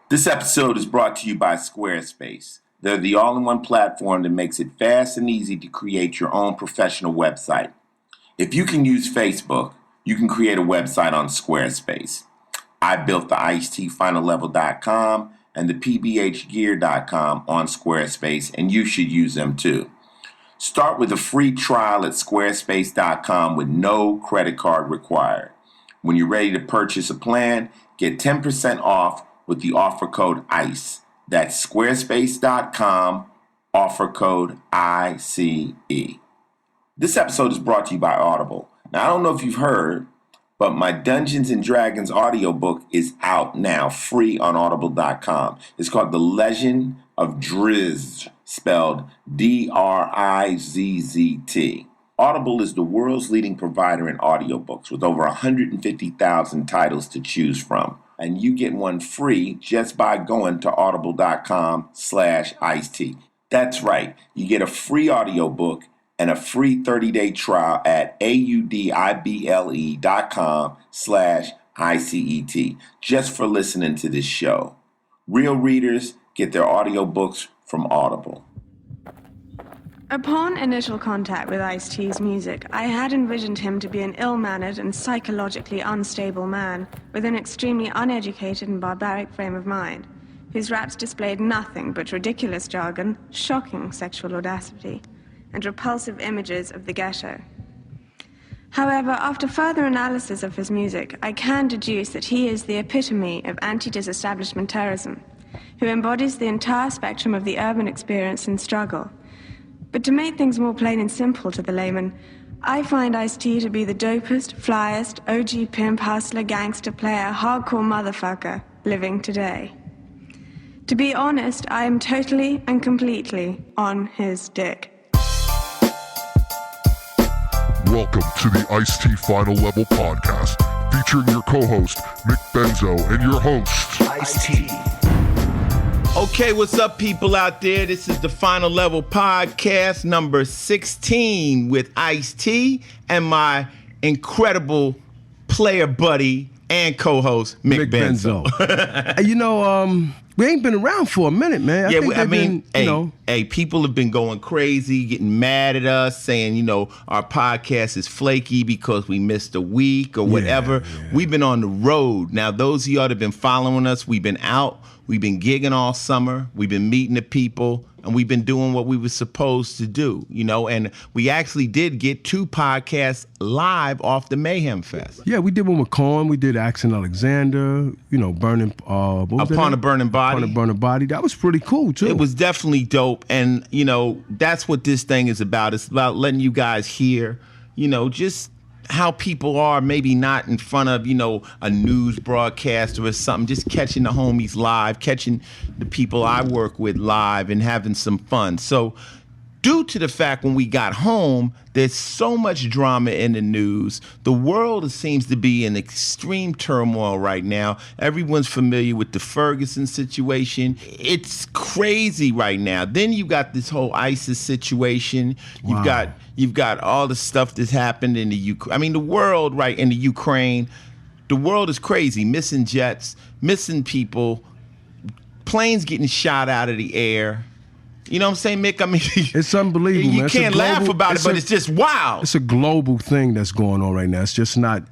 This episode is brought to you by Squarespace. They're the all-in-one platform that makes it fast and easy to create your own professional website. If you can use Facebook, you can create a website on Squarespace. I built the IceTFinalLevel.com and the PBHgear.com on Squarespace, and you should use them too. Start with a free trial at squarespace.com with no credit card required. When you're ready to purchase a plan, get 10% off with the offer code ICE. That's squarespace.com, offer code ICE. This episode is brought to you by Audible. Now, I don't know if you've heard, but my Dungeons & Dragons audiobook is out now, free on audible.com. It's called The Legend of Drizzt, spelled D-R-I-Z-Z-T. Audible is the world's leading provider in audiobooks with over 150,000 titles to choose from. And you get one free just by going to audible.com/iced. That's right. You get a free audiobook and a free 30-day trial at audible.com/ICET just for listening to this show. Real readers get their audiobooks from Audible. Upon initial contact with Ice-T's music, I had envisioned him to be an ill-mannered and psychologically unstable man with an extremely uneducated and barbaric frame of mind, whose raps displayed nothing but ridiculous jargon, shocking sexual audacity, and repulsive images of the ghetto. However, after further analysis of his music, I can deduce that he is the epitome of anti-disestablishment terrorism, who embodies the entire spectrum of the urban experience and struggle. But to make things more plain and simple to the layman, I find Ice-T to be the dopest, flyest, OG pimp, hustler, gangster player, hardcore motherfucker living today. To be honest, I am totally and completely on his dick. Welcome to the Ice-T Final Level Podcast, featuring your co-host, Mick Benzo, and your host, Ice-T. Okay, what's up, people out there? This is the Final Level Podcast number 16 with Ice-T and my incredible player buddy and co-host, Mick Benzo. We ain't been around for a minute, man. People have been going crazy, getting mad at us, saying, our podcast is flaky because we missed a week or whatever. Yeah. We've been on the road. Now, those of y'all that have been following us, we've been out. We've been gigging all summer. We've been meeting the people, and we've been doing what we were supposed to do, and we actually did get 2 podcasts live off the Mayhem Fest. Yeah, we did one with Korn. We did Axe and Alexander, Burning... Upon a Burning Body. Upon a Burning Body. That was pretty cool, too. It was definitely dope, and, that's what this thing is about. It's about letting you guys hear, just how people are, maybe not in front of, a news broadcaster or something, just catching the homies live, catching the people I work with live and having some fun. So due to the fact when we got home, there's so much drama in the news. The world seems to be in extreme turmoil right now. Everyone's familiar with the Ferguson situation. It's crazy right now. Then you got this whole ISIS situation. Wow. You've got all the stuff that's happened in the Ukraine. I mean, the world, right, in the Ukraine, the world is crazy. Missing jets, missing people, planes getting shot out of the air. You know what I'm saying, Mick? I mean, it's unbelievable, man. You can't laugh about it, but it's just wild. It's a global thing that's going on right now. It's just not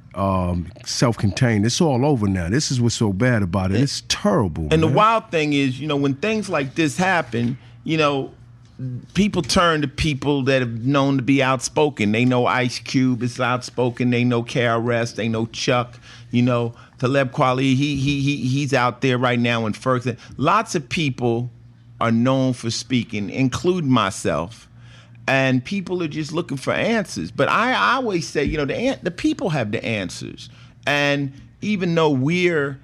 self-contained. It's all over now. This is what's so bad about it. It's terrible, And man. the wild thing is, when things like this happen, people turn to people that have known to be outspoken. They know Ice Cube is outspoken. They know KRS. They know Chuck. Talib Kweli. He's out there right now in Ferguson. Lots of people are known for speaking, including myself, and people are just looking for answers. But I always say, the people have the answers, and even though we're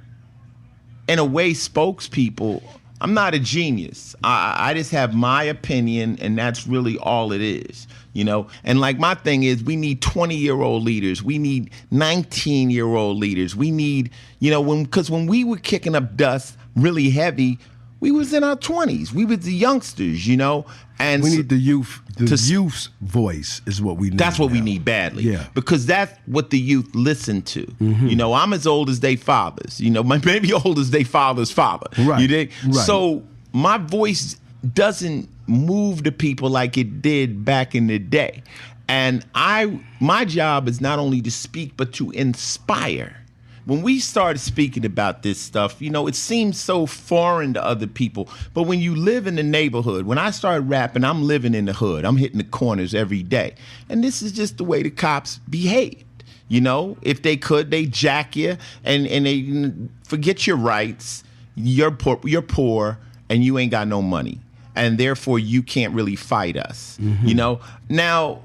in a way spokespeople, I'm not a genius. I just have my opinion, and that's really all it is, And like my thing is, we need 20-year-old leaders. We need 19-year-old leaders. We need, because when we were kicking up dust really heavy, we was in our 20s. We was the youngsters, you know. And we need the youth. Youth's voice is what we need. That's what now. we need badly. Yeah. Because that's what the youth listen to. You know, I'm as old as they fathers. You know, maybe old as they father's father. Right. You dig? Right. So my voice doesn't move the people like it did back in the day. And my job is not only to speak, but to inspire. When we started speaking about this stuff, you know, it seems so foreign to other people. But when you live in the neighborhood, when I started rapping, I'm living in the hood. I'm hitting the corners every day. And this is just the way the cops behaved. You know, if they could, they jack you and they forget your rights. You're poor and you ain't got no money. And therefore, you can't really fight us. You know, now,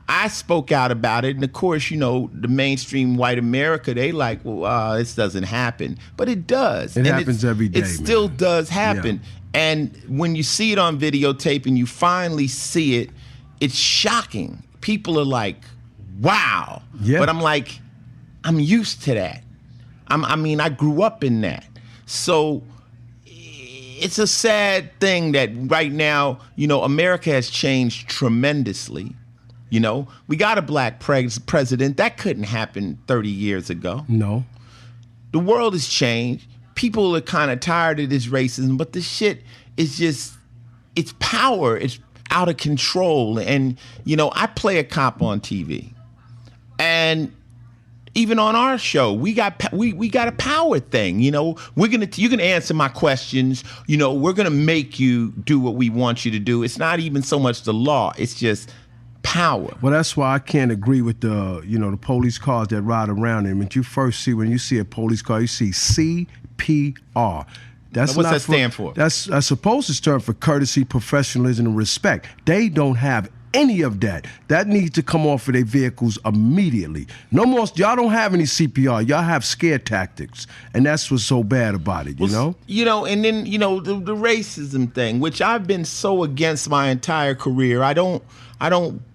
I spoke out about it, and of course, you know, the mainstream white America, they like, well, this doesn't happen. But it does. It happens every day, It still man. does happen. Yeah. And when you see it on videotape and you finally see it, it's shocking. People are like, wow. Yeah. But I'm like, I'm used to that. I grew up in that. So it's a sad thing that right now, you know, America has changed tremendously. You know, we got a black president. That couldn't happen 30 years ago. No. The world has changed. People are kind of tired of this racism, but this shit is just, it's power. It's out of control. And, you know, I play a cop on TV. And even on our show, we got a power thing. You know, you can answer my questions. You know, we're gonna make you do what we want you to do. It's not even so much the law. It's just power. Well, that's why I can't agree with the police cars that ride around. And when you see a police car, you see CPR. What's that stand for? That's supposed to stand for courtesy, professionalism, and respect. They don't have any of that. That needs to come off of their vehicles immediately. No more. Y'all don't have any CPR. Y'all have scare tactics, and that's what's so bad about it. You know. You know, and then you know the racism thing, which I've been so against my entire career. I don't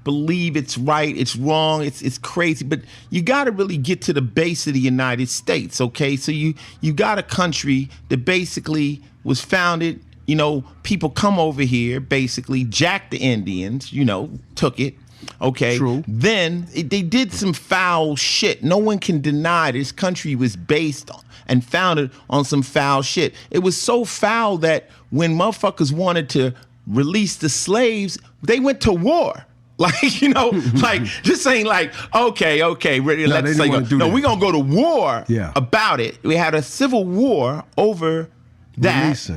believe it's right. It's wrong. It's crazy. But you got to really get to the base of the United States. Okay, so you got a country that basically was founded. You know, people come over here, basically jack the Indians, you know, took it, okay? True. Then they did some foul shit. No one can deny this country was based and founded on some foul shit. It was so foul that when motherfuckers wanted to release the slaves, they went to war. Like, you know, like, this ain't like, okay, ready, let's say, we're going to go to war about it. We had a civil war over that,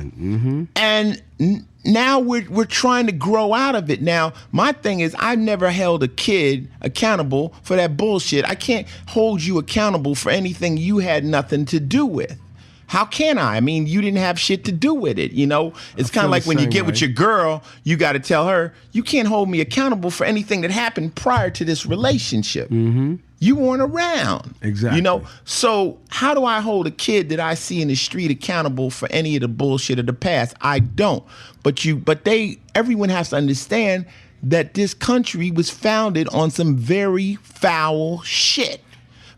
and now we're trying to grow out of it. Now, my thing is, I never held a kid accountable for that bullshit. I can't hold you accountable for anything you had nothing to do with. How can I? I mean, you didn't have shit to do with it, you know? It's kind of like when you get with your girl, you got to tell her, you can't hold me accountable for anything that happened prior to this relationship. You weren't around. Exactly. You know? So how do I hold a kid that I see in the street accountable for any of the bullshit of the past? I don't. But everyone has to understand that this country was founded on some very foul shit.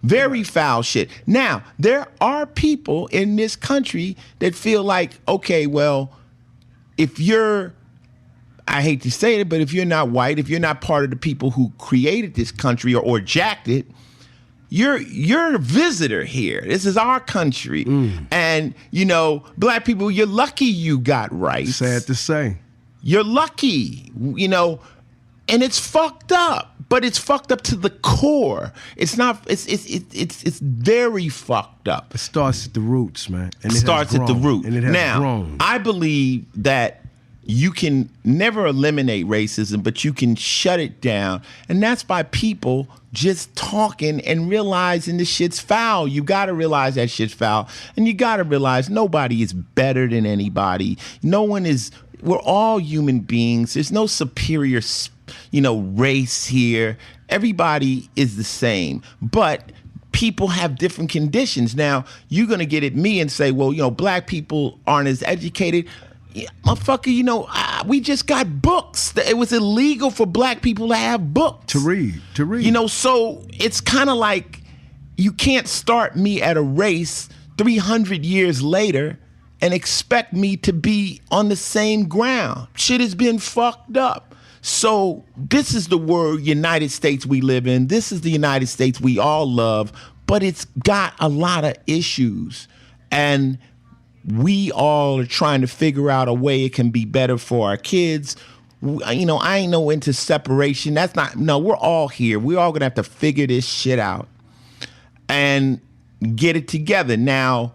Very foul shit. Now, there are people in this country that feel like, okay, well, if you're, I hate to say it, but if you're not white, if you're not part of the people who created this country or jacked it, you're a visitor here. This is our country. And, you know, black people, you're lucky you got rights. Sad to say. You're lucky, you know, and it's fucked up. But it's fucked up to the core. It's not. It's very fucked up. It starts at the roots, man. And it starts at the root. And it has grown. I believe that you can never eliminate racism, but you can shut it down, and that's by people just talking and realizing this shit's foul. You got to realize that shit's foul, and you got to realize nobody is better than anybody. No one is. We're all human beings. There's no superior race here. Everybody is the same, but people have different conditions. Now, you're going to get at me and say, well, you know, black people aren't as educated. Yeah, motherfucker, you know, we just got books. It was illegal for black people to have books. To read. You know, so it's kind of like you can't start me at a race 300 years later and expect me to be on the same ground. Shit has been fucked up. So this is the world, United States we live in. This is the United States we all love, but it's got a lot of issues. And we all are trying to figure out a way it can be better for our kids. You know, I ain't no into separation. We're all here. We're all gonna have to figure this shit out and get it together. Now,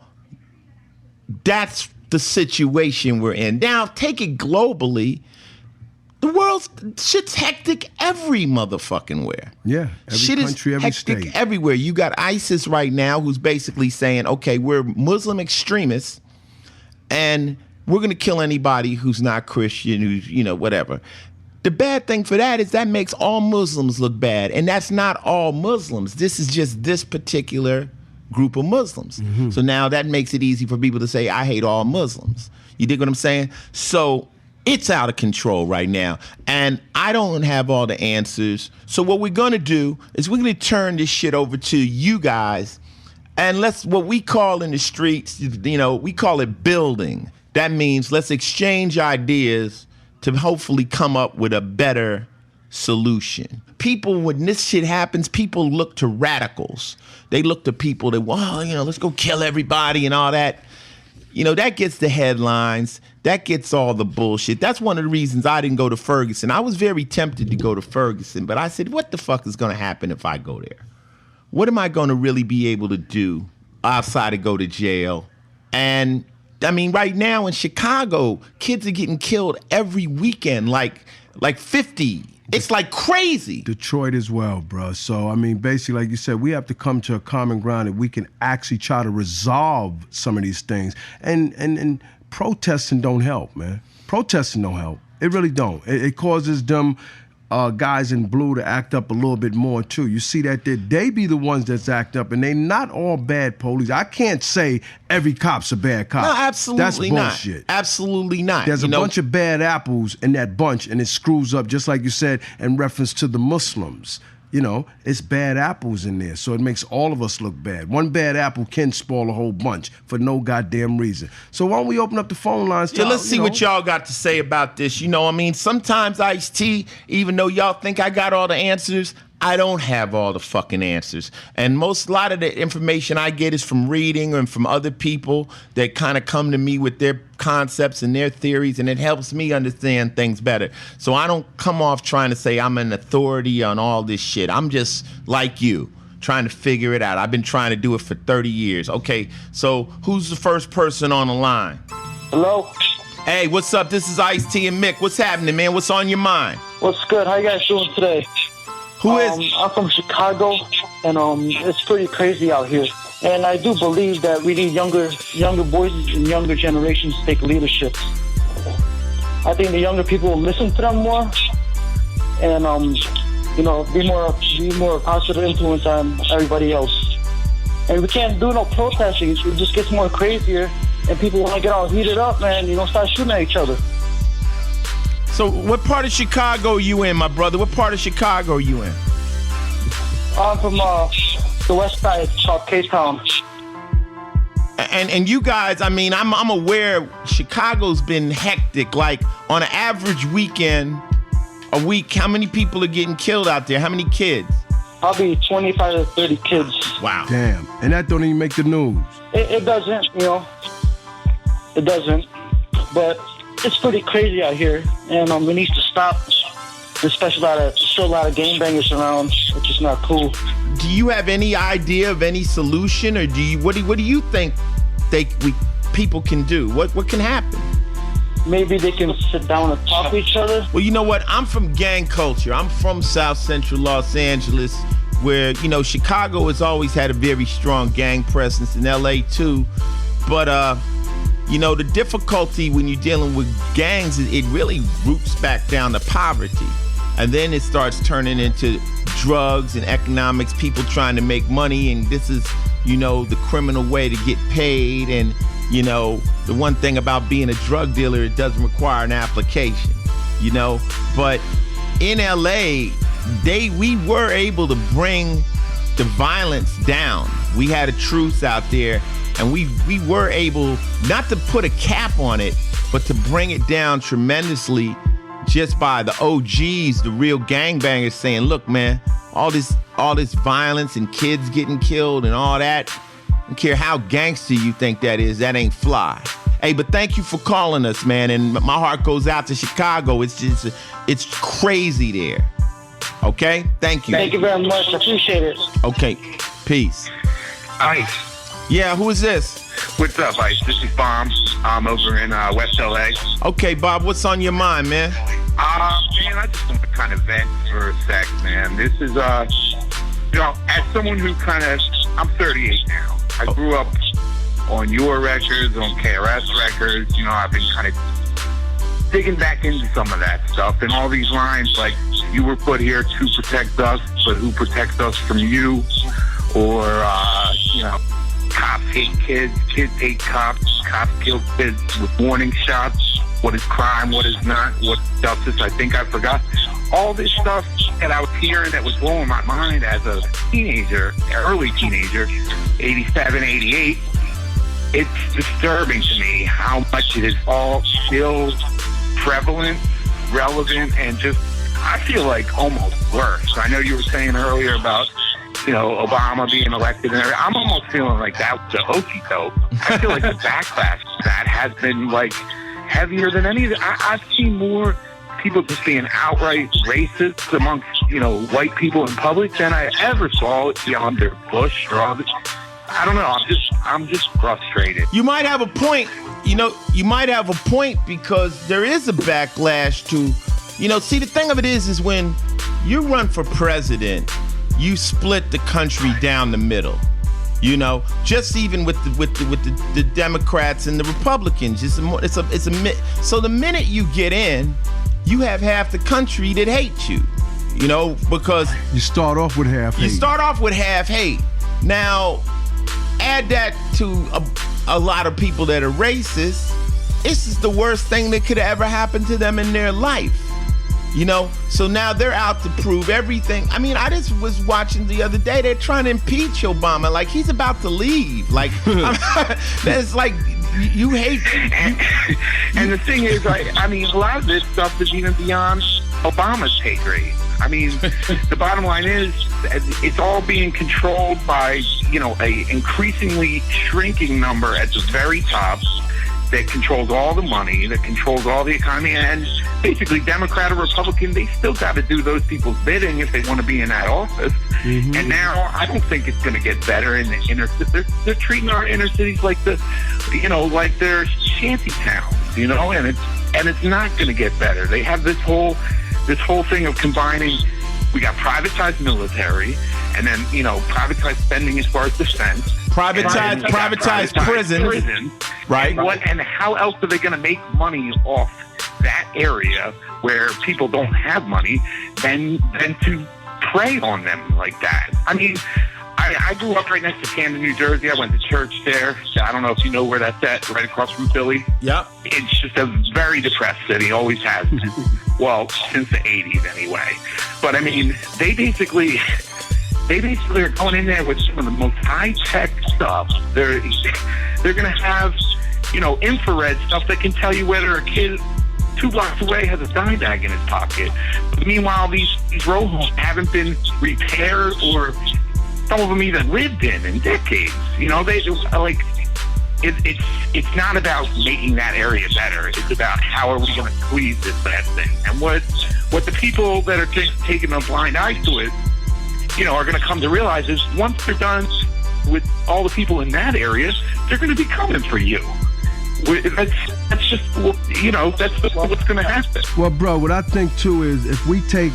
that's the situation we're in. Now, take it globally. The world's shit's hectic every motherfucking where. Yeah, every country, every state. Everywhere. You got ISIS right now who's basically saying, okay, we're Muslim extremists and we're going to kill anybody who's not Christian, who's, you know, whatever. The bad thing for that is that makes all Muslims look bad. And that's not all Muslims. This is just this particular group of Muslims. Mm-hmm. So now that makes it easy for people to say, I hate all Muslims. You dig what I'm saying? So it's out of control right now. And I don't have all the answers. So what we're going to do is we're going to turn this shit over to you guys. And what we call in the streets, you know, we call it building. That means let's exchange ideas to hopefully come up with a better solution. People, when this shit happens, people look to radicals. They look to people that, well, you know, let's go kill everybody and all that. You know, that gets the headlines. That gets all the bullshit. That's one of the reasons I didn't go to Ferguson. I was very tempted to go to Ferguson, but I said, what the fuck is going to happen if I go there? What am I going to really be able to do outside of go to jail? And I mean, right now in Chicago, kids are getting killed every weekend, like 50. It's like crazy. Detroit as well, bro. So, I mean, basically, like you said, we have to come to a common ground that we can actually try to resolve some of these things. And protesting don't help, man. Protesting don't help. It really don't. It causes them guys in blue to act up a little bit more, too. You see that they be the ones that's act up, and they not all bad police. I can't say every cop's a bad cop. No, absolutely that's bullshit. Not. Absolutely not. There's a bunch of bad apples in that bunch, and it screws up, just like you said, in reference to the Muslims. You know, it's bad apples in there, so it makes all of us look bad. One bad apple can spoil a whole bunch for no goddamn reason. So why don't we open up the phone lines? Yeah, let's see what y'all got to say about this. You know, I mean, sometimes Ice-T, even though y'all think I got all the answers, I don't have all the fucking answers. And a lot of the information I get is from reading and from other people that kind of come to me with their concepts and their theories, and it helps me understand things better. So I don't come off trying to say I'm an authority on all this shit. I'm just like you, trying to figure it out. I've been trying to do it for 30 years. Okay, so who's the first person on the line? Hello? Hey, what's up? This is Ice-T and Mick. What's happening, man? What's on your mind? What's good? How you guys doing today? Who is? I'm from Chicago, and it's pretty crazy out here. And I do believe that we need younger boys and younger generations to take leadership. I think the younger people will listen to them more, and you know, be more positive influence on everybody else. And we can't do no protesting. It just gets more crazier, and people want to get all heated up, man. You know, start shooting at each other. So what part of Chicago are you in, my brother? What part of Chicago are you in? I'm from the west side, called K-Town. And you guys, I mean, I'm aware Chicago's been hectic. Like, on an average weekend, a week, how many people are getting killed out there? How many kids? Probably 25 to 30 kids. Wow. Damn. And that don't even make the news. It doesn't, you know. It doesn't. But it's pretty crazy out here, and it needs to stop. Especially still a lot of gangbangers around, which is not cool. Do you have any idea of any solution, or what do you think people can do? What can happen? Maybe they can sit down and talk to each other. Well, you know what? I'm from gang culture. I'm from South Central Los Angeles, where, you know, Chicago has always had a very strong gang presence, in LA too. But you know, the difficulty when you're dealing with gangs is it really roots back down to poverty. And then it starts turning into drugs and economics, people trying to make money. And this is, you know, the criminal way to get paid. And, you know, the one thing about being a drug dealer, it doesn't require an application, you know. But in LA, we were able to bring the violence down. We had a truce out there, and we were able not to put a cap on it, but to bring it down tremendously just by the OGs, the real gangbangers saying, look, man, all this violence and kids getting killed and all that, I don't care how gangster you think that is, that ain't fly. Hey, but thank you for calling us, man, and my heart goes out to Chicago. It's crazy there. Okay? Thank you. Thank you very much. I appreciate it. Okay. Peace. Ice. Yeah, who is this? What's up, Ice? This is Bomb. I'm over in West LA. Okay, Bob, what's on your mind, man? Man, I just want to kind of vent for a sec, man. This is, as someone who I'm 38 now. I grew up on your records, on KRS records. I've been kind of digging back into some of that stuff. And all these lines like, you were put here to protect us, but who protects us from you? Or, cops hate kids, kids hate cops, cops kill kids with warning shots. What is crime? What is not? What's justice? I think I forgot. All this stuff that I was hearing that was blowing my mind as a teenager, early teenager, 87, 88. It's disturbing to me how much it is all still prevalent, relevant, and just, I feel like almost worse. I know you were saying earlier about, Obama being elected and everything. I'm almost feeling like that was the okey doke. I feel like the backlash to that has been like heavier than any of it. I've seen more people just being outright racist amongst, white people in public than I ever saw under Bush or all this. I don't know. I'm just frustrated. You might have a point. You might have a point because there is a backlash to, see, the thing of it is when you run for president, you split the country down the middle. Just even with the Democrats and the Republicans, so the minute you get in, you have half the country that hates you. Because you start off with half hate. You start off with half hate. Now, add that to a lot of people that are racist. This is the worst thing that could ever happen to them in their life. So now they're out to prove everything. I mean, I just was watching the other day, they're trying to impeach Obama, like he's about to leave. Like, that's like, you hate. And the thing is, I mean, a lot of this stuff is even beyond Obama's pay grade. I mean, the bottom line is, it's all being controlled by, a increasingly shrinking number at the very top that controls all the money, that controls all the economy, and basically Democrat or Republican, they still got to do those people's bidding if they want to be in that office. Mm-hmm. And now I don't think it's going to get better in the inner cities. They're treating our inner cities like like they're shanty towns, and it's not going to get better. They have this whole thing of combining. We got privatized military, and then privatized spending as far as defense. Privatized prisons. Right. And how else are they going to make money off that area where people don't have money than to prey on them like that? I mean, I grew up right next to Camden, New Jersey. I went to church there. I don't know if you know where that's at, right across from Philly. Yep. It's just a very depressed city, always has been. Well, since the 80s anyway. But I mean, they basically are going in there with some of the most high-tech stuff. They're going to have, infrared stuff that can tell you whether a kid 2 blocks away has a dime bag in his pocket. But meanwhile, these row homes haven't been repaired, or some of them even lived in decades. It's not about making that area better. It's about how are we going to squeeze this bad thing. And what the people that are just taking a blind eye to it, are going to come to realize is once they're done with all the people in that area, they're going to be coming for you. That's just, that's what's going to happen. Well, bro, what I think too is if we take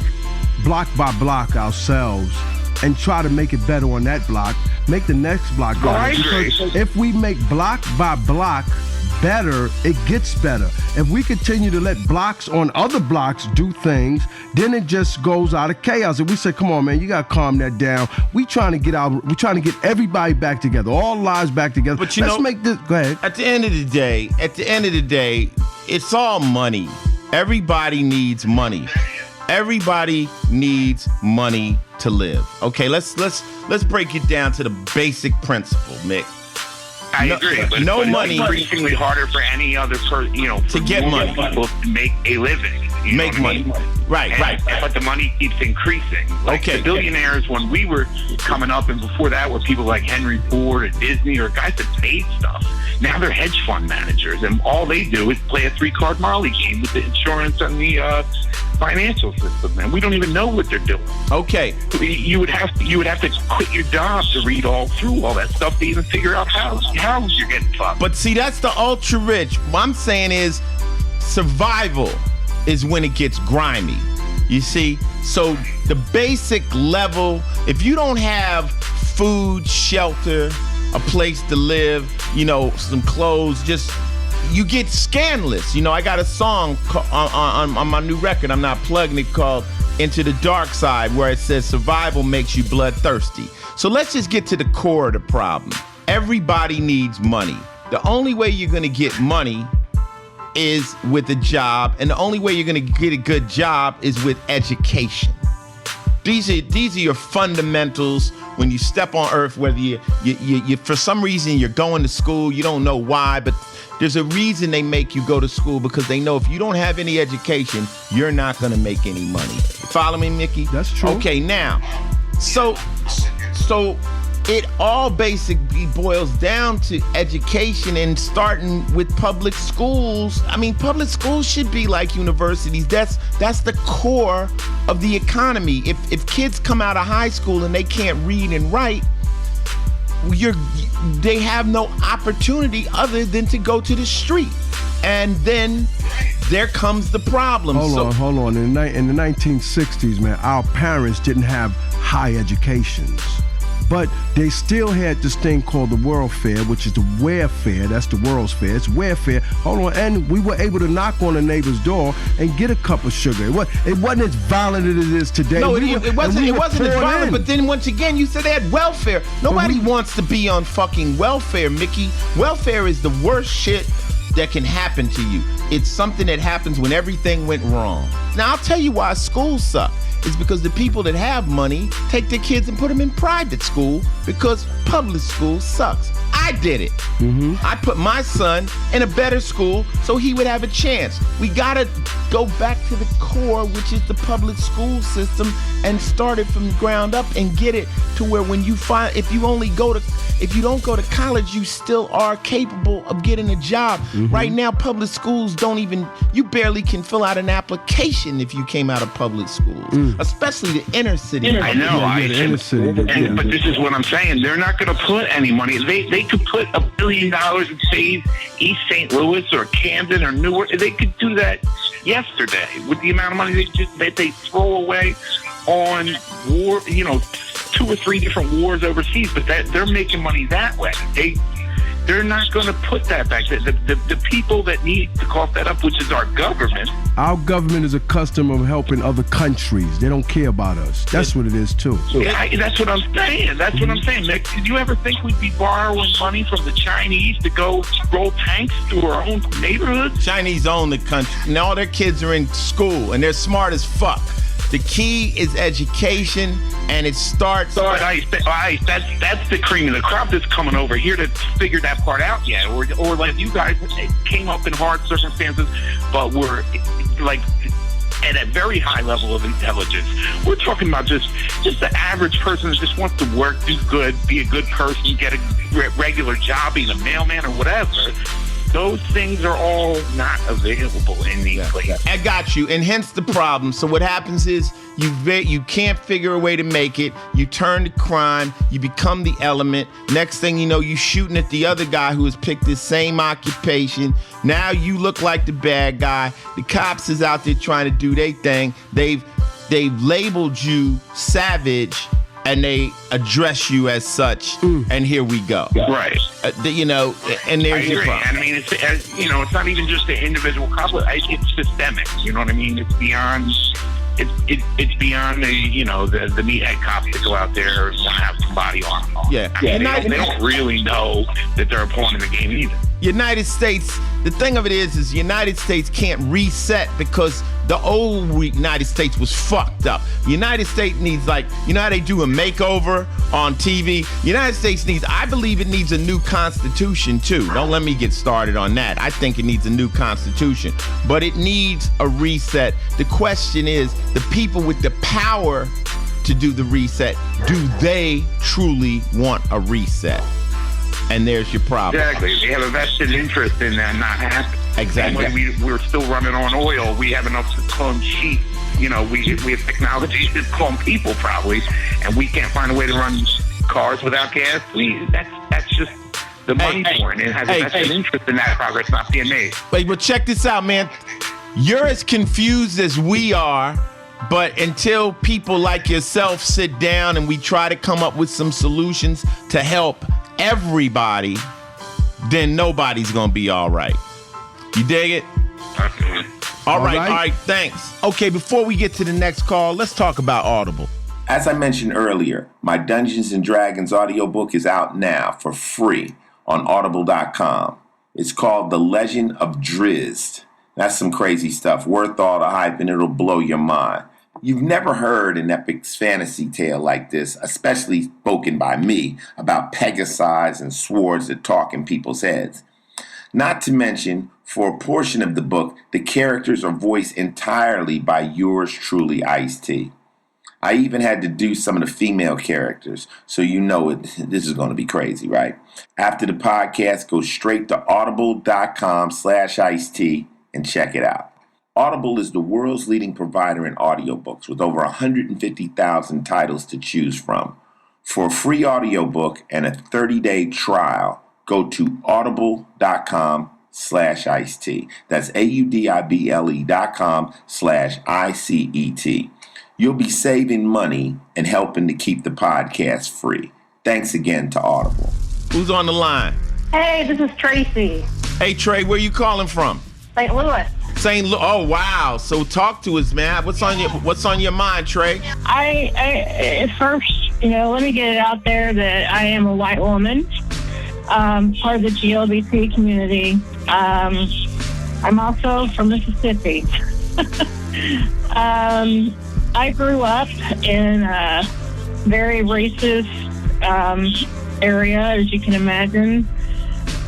block by block ourselves and try to make it better on that block, make the next block better. I agree. Because if we make block by block better, it gets better. If we continue to let blocks on other blocks do things, then it just goes out of chaos. If we say, come on, man, you gotta calm that down. We're trying to get everybody back together, all lives back together. But let's make this, go ahead. At the end of the day, it's all money. Everybody needs money. Everybody needs money to live. Okay, let's break it down to the basic principle, Mick. I agree, but money. It's increasingly harder for any other person, to get money. People to make a living. Make money. Right. But the money keeps increasing. Like the billionaires, when we were coming up, and before that were people like Henry Ford or Disney or guys that made stuff. Now they're hedge fund managers, and all they do is play a 3-card Marley game with the insurance and the financial system, and we don't even know what they're doing. Okay. You would have to quit your job to read through all that stuff to even figure out how you're getting fucked. But see, that's the ultra rich. What I'm saying is survival is when it gets grimy. You see? So the basic level, if you don't have food, shelter, a place to live, some clothes, you get scandalous. I got a song on my new record, I'm not plugging it, called Into the Dark Side, where it says survival makes you bloodthirsty. So let's just get to the core of the problem. Everybody needs money. The only way you're gonna get money is with a job, and the only way you're gonna get a good job is with education. These are your fundamentals when you step on earth, whether you for some reason you're going to school, you don't know why, but there's a reason they make you go to school, because they know if you don't have any education, you're not gonna make any money. You follow me, Mickey? That's true. Okay, now, so it all basically boils down to education, and starting with public schools. I mean, public schools should be like universities. That's the core of the economy. If kids come out of high school and they can't read and write, they have no opportunity other than to go to the street. And then there comes the problem. Hold on. In the 1960s, man, our parents didn't have high educations. But they still had this thing called the World Fair, which is the Warfare. That's the World's Fair. It's Warfare. Hold on. And we were able to knock on a neighbor's door and get a cup of sugar. It wasn't as violent as it is today. No, it wasn't as violent. But then once again, you said they had welfare. Nobody wants to be on fucking welfare, Mickey. Welfare is the worst shit that can happen to you. It's something that happens when everything went wrong. Now, I'll tell you why schools suck. It's because the people that have money take their kids and put them in private school, because public school sucks. I did it. Mm-hmm. I put my son in a better school so he would have a chance. We gotta go back to the core, which is the public school system, and start it from the ground up and get it to where when you find, if you don't go to college, you still are capable of getting a job. Mm-hmm. Right now, public schools you barely can fill out an application if you came out of public schools, especially the inner city. I know. The inner city. But this is what I'm saying. They're not going to put any money. They could put $1 billion and save East St. Louis or Camden or Newark. They could do that yesterday with the amount of money that they throw away on war. 2 or 3 different wars overseas, but they're making money that way. They're not going to put that back. The people that need to cough that up, which is our government. Our government is accustomed of helping other countries. They don't care about us. That's what it is too. That's what I'm saying. Mick, did you ever think we'd be borrowing money from the Chinese to go roll tanks through our own neighborhoods? Chinese own the country, and all their kids are in school, and they're smart as fuck. The key is education, and it starts. That's the cream of the crop that's coming over here to figure that part out yet, or like you guys came up in hard circumstances, but we're like at a very high level of intelligence. We're talking about just the average person that just wants to work, do good, be a good person, get a regular job, being a mailman or whatever. Those things are all not available in these places. I got you, and hence the problem. So what happens is you can't figure a way to make it. You turn to crime. You become the element. Next thing you know, you shooting at the other guy who has picked this same occupation. Now you look like the bad guy. The cops is out there trying to do their thing. They've labeled you savage, and they address you as such, and here we go. Right. And there's your problem. I mean, it's not even just an individual conflict. It's systemic. You know what I mean? It's beyond. It's beyond the meathead cops that go out there and have some body armor on. Yeah. I mean, they don't really know that they're a pawn in the game either. United States, the thing of it is United States can't reset because the old United States was fucked up. United States needs, like, you know how they do a makeover on TV? United States needs, I believe it needs a new constitution too. Don't let me get started on that. I think it needs a new constitution, but it needs a reset. The question is, the people with the power to do the reset, do they truly want a reset? And there's your problem. Exactly. They have a vested interest in that not happening. Exactly. And when we're still running on oil, we have enough to clone sheep. You know, we have technology to clone people probably, and we can't find a way to run cars without gas. That's just the money for it. It has a vested interest in that progress not being made. But check this out, man. You're as confused as we are, but until people like yourself sit down and we try to come up with some solutions to help everybody, then nobody's gonna be all right. You dig it? All right, thanks. Okay, before we get to the next call, let's talk about Audible. As I mentioned earlier, my Dungeons & Dragons audiobook is out now for free on audible.com. It's called The Legend of Drizzt. That's some crazy stuff, worth all the hype, and it'll blow your mind. You've never heard an epic fantasy tale like this, especially spoken by me, about Pegasi and swords that talk in people's heads. Not to mention, for a portion of the book, the characters are voiced entirely by yours truly, Ice-T. I even had to do some of the female characters, so you know this is going to be crazy, right? After the podcast, go straight to audible.com/Ice-T and check it out. Audible is the world's leading provider in audiobooks with over 150,000 titles to choose from. For a free audiobook and a 30-day trial, go to audible.com/Ice-T. That's AUDIBLE.com/ICET. You'll be saving money and helping to keep the podcast free. Thanks again to Audible. Who's on the line? Hey, this is Tracy. Hey, Trey, where you calling from? St. Louis. St. Louis. Oh, wow. So talk to us, man. What's on your mind, Trey? I first, let me get it out there that I am a white woman, part of the GLBT community. I'm also from Mississippi. I grew up in a very racist area, as you can imagine.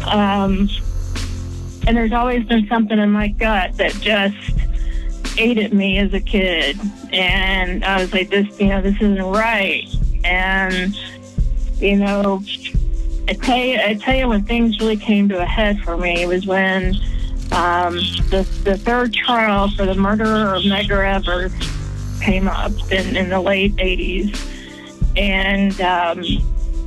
And there's always been something in my gut that just ate at me as a kid. And I was like, this isn't right. And, I tell you when things really came to a head for me, it was when the third trial for the murderer of Medgar Evers came up in the late 80s. And,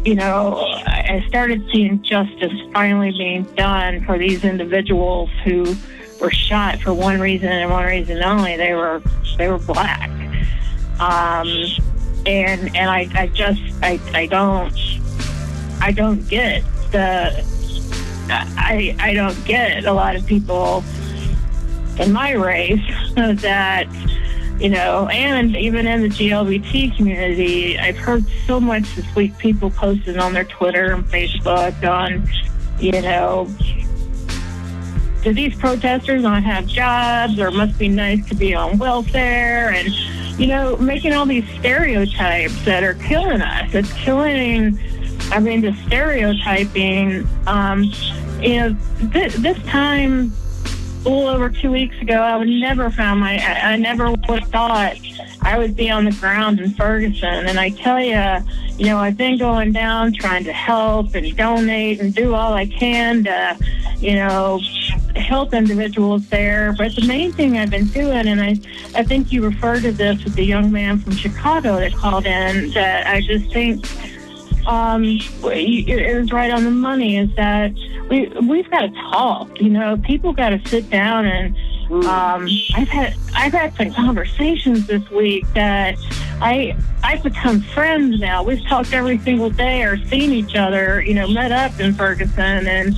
I started seeing justice finally being done for these individuals who were shot for one reason and one reason only. They were black. And I don't get I don't get a lot of people in my race that, and even in the GLBT community, I've heard so much this week, people posting on their Twitter and Facebook on, do these protesters not have jobs, or must be nice to be on welfare, and, making all these stereotypes that are killing us. It's killing, the stereotyping, this time, a little over 2 weeks ago, I would never I never would have thought I would be on the ground in Ferguson. And I tell you, I've been going down trying to help and donate and do all I can to, help individuals there. But the main thing I've been doing, and I think you referred to this with the young man from Chicago that called in, that I just think it was right on the money, is that we've got to talk. People got to sit down, and I've had some conversations this week that I've become friends now. We've talked every single day or seen each other, met up in Ferguson, and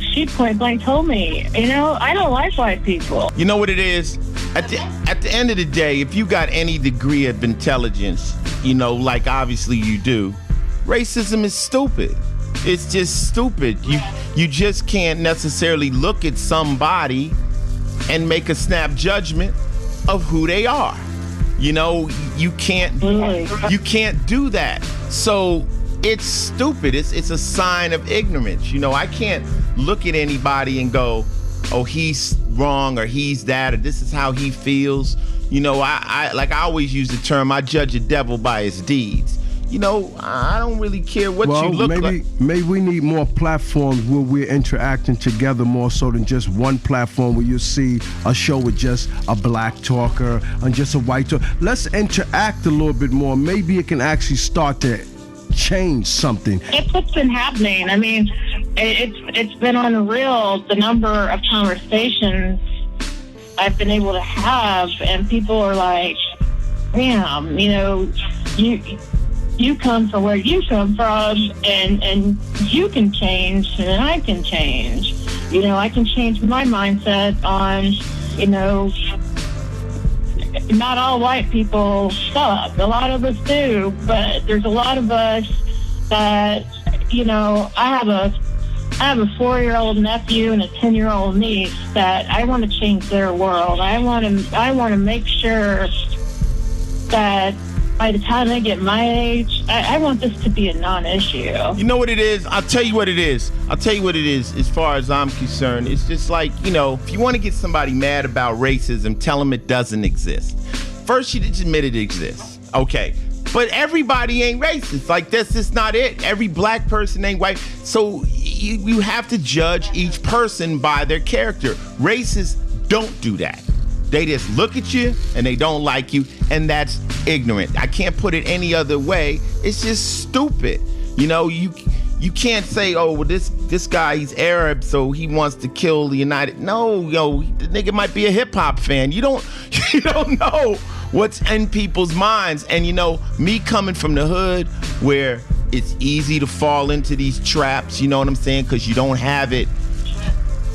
she point blank told me, I don't like white people. You know what it is? At the end of the day, if you got any degree of intelligence, like obviously you do, racism is stupid. it's just stupid. You just can't necessarily look at somebody and make a snap judgment of who they are. You know, you can't do that. So it's stupid. It's a sign of ignorance. You know, I can't look at anybody and go, oh, he's wrong, or he's that, or this is how he feels. You know, I always use the term, I judge a devil by his deeds. You know, I don't really care what you look like. Maybe we need more platforms where we're interacting together more so than just one platform where you see a show with just a black talker and just a white talker. Let's interact a little bit more. Maybe it can actually start to change something. It's what's been happening. I mean, it's been unreal, the number of conversations I've been able to have, and people are like, damn, you know, you come from where you come from, and you can change, and I can change. You know, I can change my mindset on, you know, not all white people suck. A lot of us do, but there's a lot of us that, you know, I have a 4-year-old nephew and a 10-year-old niece that I want to change their world. I want to make sure that by the time they get my age, I want this to be a non-issue. You know what it is? I'll tell you what it is. As far as I'm concerned. It's just like, you know, if you want to get somebody mad about racism, tell them it doesn't exist. First, you just admit it exists. Okay. But everybody ain't racist. Like, that's just not it. Every black person ain't white. So you have to judge each person by their character. Racists don't do that. They just look at you and they don't like you, and that's ignorant. I can't put it any other way. It's just stupid. You know, you can't say, oh, well, this guy, he's Arab, so he wants to kill the United. No, the nigga might be a hip hop fan. You don't know what's in people's minds. And you know, me coming from the hood where it's easy to fall into these traps, you know what I'm saying? Because you don't have it.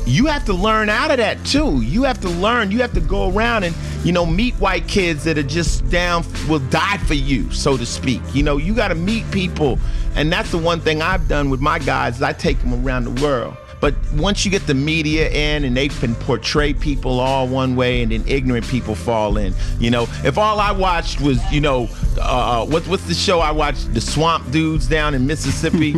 You have to learn out of that too. You have to learn. You have to go around and, you know, meet white kids that are just down, will die for you, so to speak. You know, you got to meet people. And that's the one thing I've done with my guys is I take them around the world. But once you get the media in and they can portray people all one way, and then ignorant people fall in. You know, if all I watched was, you know, what's the show I watched? The swamp dudes down in Mississippi,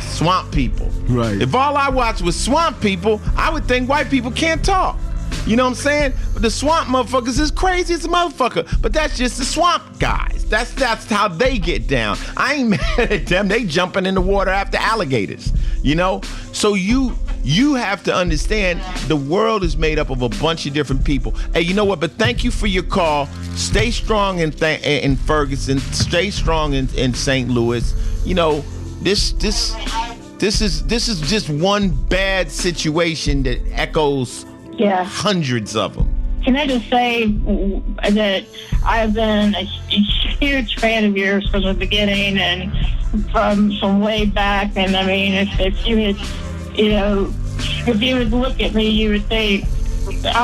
swamp people. Right. If all I watched was swamp people, I would think white people can't talk. You know what I'm saying? But the swamp motherfuckers is crazy as a motherfucker. But that's just the swamp guys. That's how they get down. I ain't mad at them. They jumping in the water after alligators. You know? So you have to understand the world is made up of a bunch of different people. Hey, you know what? But thank you for your call. Stay strong in Ferguson. Stay strong in St. Louis. You know, this is just one bad situation that echoes hundreds of them. Can I just say that I've been a huge fan of yours from the beginning and from way back. And I mean, if you had, you know, if you would look at me, you would think, But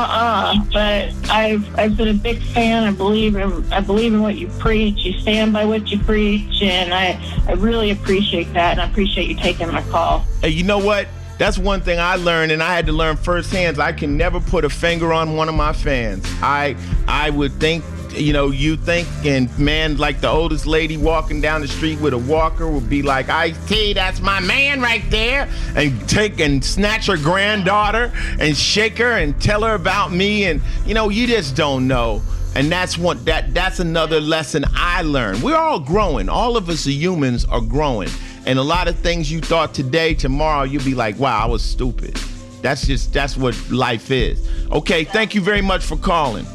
I've been a big fan. I believe in what you preach. You stand by what you preach, and I really appreciate that. And I appreciate you taking my call. Hey, you know what? That's one thing I learned, and I had to learn firsthand. I can never put a finger on one of my fans. I would think, you think, and man, like the oldest lady walking down the street with a walker would be like, Ice-T, that's my man right there, and take and snatch her granddaughter and shake her and tell her about me, and you just don't know. And that's another lesson I learned. We're all growing. All of us humans are growing. And a lot of things you thought today, tomorrow, you'll be like, wow, I was stupid. That's what life is. Okay, thank you very much for calling.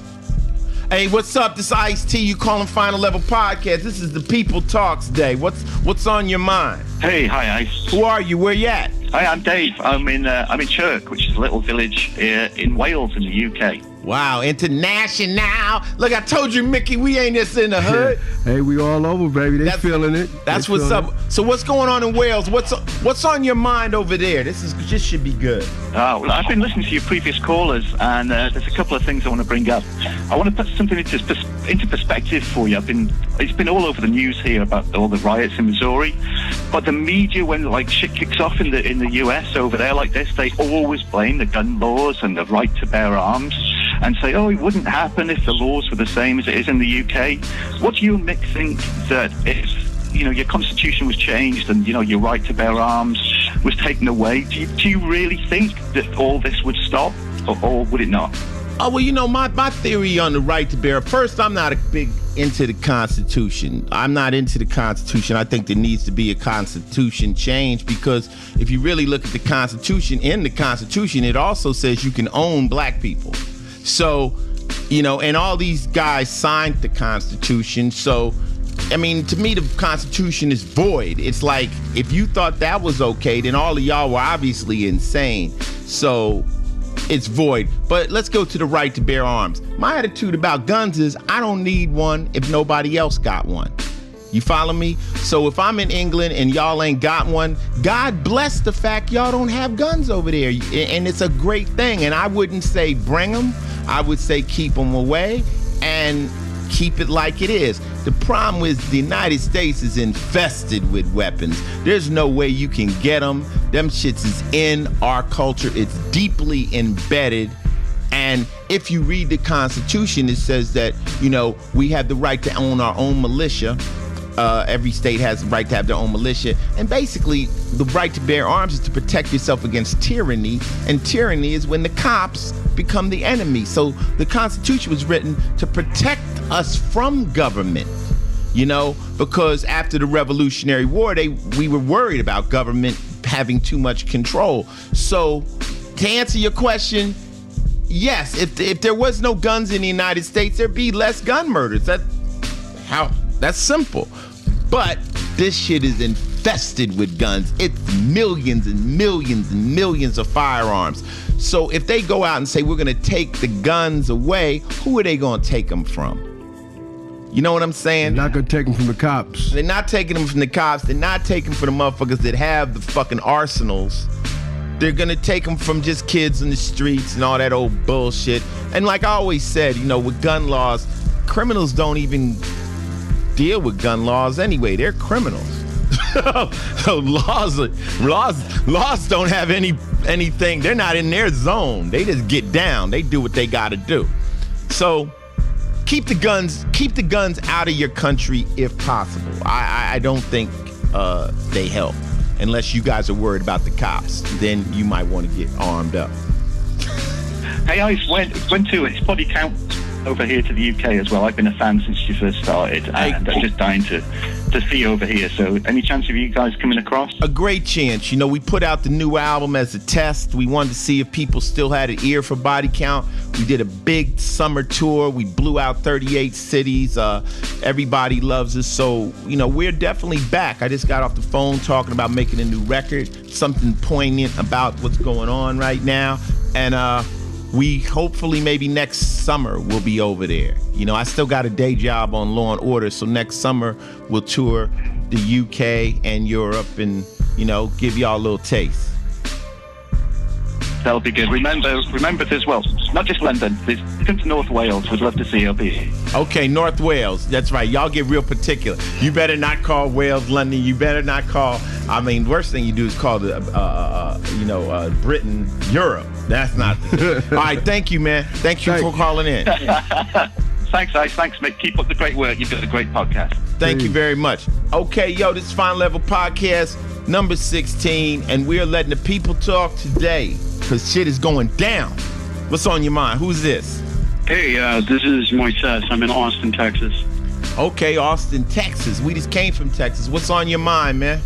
Hey, what's up? This is Ice-T. You calling Final Level Podcast. This is the People Talks Day. What's on your mind? Hey, hi, Ice. Who are you? Where you at? Hi, I'm Dave. I'm in Chirk, which is a little village in Wales in the UK. Wow, international. Look, I told you, Mickey, we ain't just in the hood. Hey, we all over, baby. They feeling it. That's what's up. So what's going on in Wales? What's on your mind over there? This should be good. Well, I've been listening to your previous callers, and there's a couple of things I want to bring up. I want to put something into perspective for you. It's been all over the news here about all the riots in Missouri, but the media, when like shit kicks off in the US over there like this, they always blame the gun laws and the right to bear arms and say, oh, it wouldn't happen if the laws were the same as it is in the UK. What do you, Mick, think that if, your constitution was changed and, your right to bear arms was taken away, do you really think that all this would stop, or would it not? Oh, well, my theory on the right to bear, first, I'm not a big into the Constitution. I'm not into the Constitution. I think there needs to be a Constitution change, because if you really look at the Constitution, in the Constitution, it also says you can own black people. So, and all these guys signed the Constitution. So, I mean, to me, the Constitution is void. It's like, if you thought that was okay, then all of y'all were obviously insane. So, it's void. But let's go to the right to bear arms. My attitude about guns is I don't need one if nobody else got one. You follow me? So if I'm in England and y'all ain't got one, God bless the fact y'all don't have guns over there. And it's a great thing. And I wouldn't say bring them. I would say keep them away and keep it like it is. The problem is the United States is infested with weapons. There's no way you can get them. Them shits is in our culture. It's deeply embedded. And if you read the Constitution, it says that, we have the right to own our own militia. Every state has the right to have their own militia. And basically, the right to bear arms is to protect yourself against tyranny. And tyranny is when the cops become the enemy. So the Constitution was written to protect us from government, because after the Revolutionary War, we were worried about government having too much control. So to answer your question, yes, if there was no guns in the United States, there'd be less gun murders. That's simple. But this shit is infested with guns. It's millions and millions and millions of firearms. So if they go out and say, we're going to take the guns away, who are they going to take them from? You know what I'm saying? They're not going to take them from the cops. They're not taking them from the cops. They're not taking them from the motherfuckers that have the fucking arsenals. They're going to take them from just kids in the streets and all that old bullshit. And like I always said, with gun laws, criminals don't even deal with gun laws anyway. They're criminals. So laws don't have anything. They're not in their zone. They just get down. They do what they got to do. So keep the guns out of your country if possible. I don't think they help, unless you guys are worried about the cops. Then you might want to get armed up. Hey, I went to its body count over here to the UK as well. I've been a fan since you first started, and I'm just dying to see over here. So any chance of you guys coming across? A great chance. We put out the new album as a test. We wanted to see if people still had an ear for body count. We did a big summer tour. We blew out 38 cities. Everybody loves us. So, we're definitely back. I just got off the phone talking about making a new record, something poignant about what's going on right now. And we hopefully maybe next summer we'll be over there. I still got a day job on Law & Order, so next summer we'll tour the UK and Europe and, give y'all a little taste. That'll be good. Remember this, well, not just London. Come to North Wales. We'd love to see you. Okay, North Wales. That's right. Y'all get real particular. You better not call Wales London. You better not call, worst thing you do is call Britain Europe. That's not. All right, thank you, man. Thank you for calling in. Thanks, Ice. Thanks, Mick. Keep up the great work. You've got a great podcast. Thank you very much. Okay, this is Final Level Podcast number 16, and we're letting the people talk today because shit is going down. What's on your mind? Who's this? Hey, this is Moises. I'm in Austin, Texas. Okay, Austin, Texas. We just came from Texas. What's on your mind, man?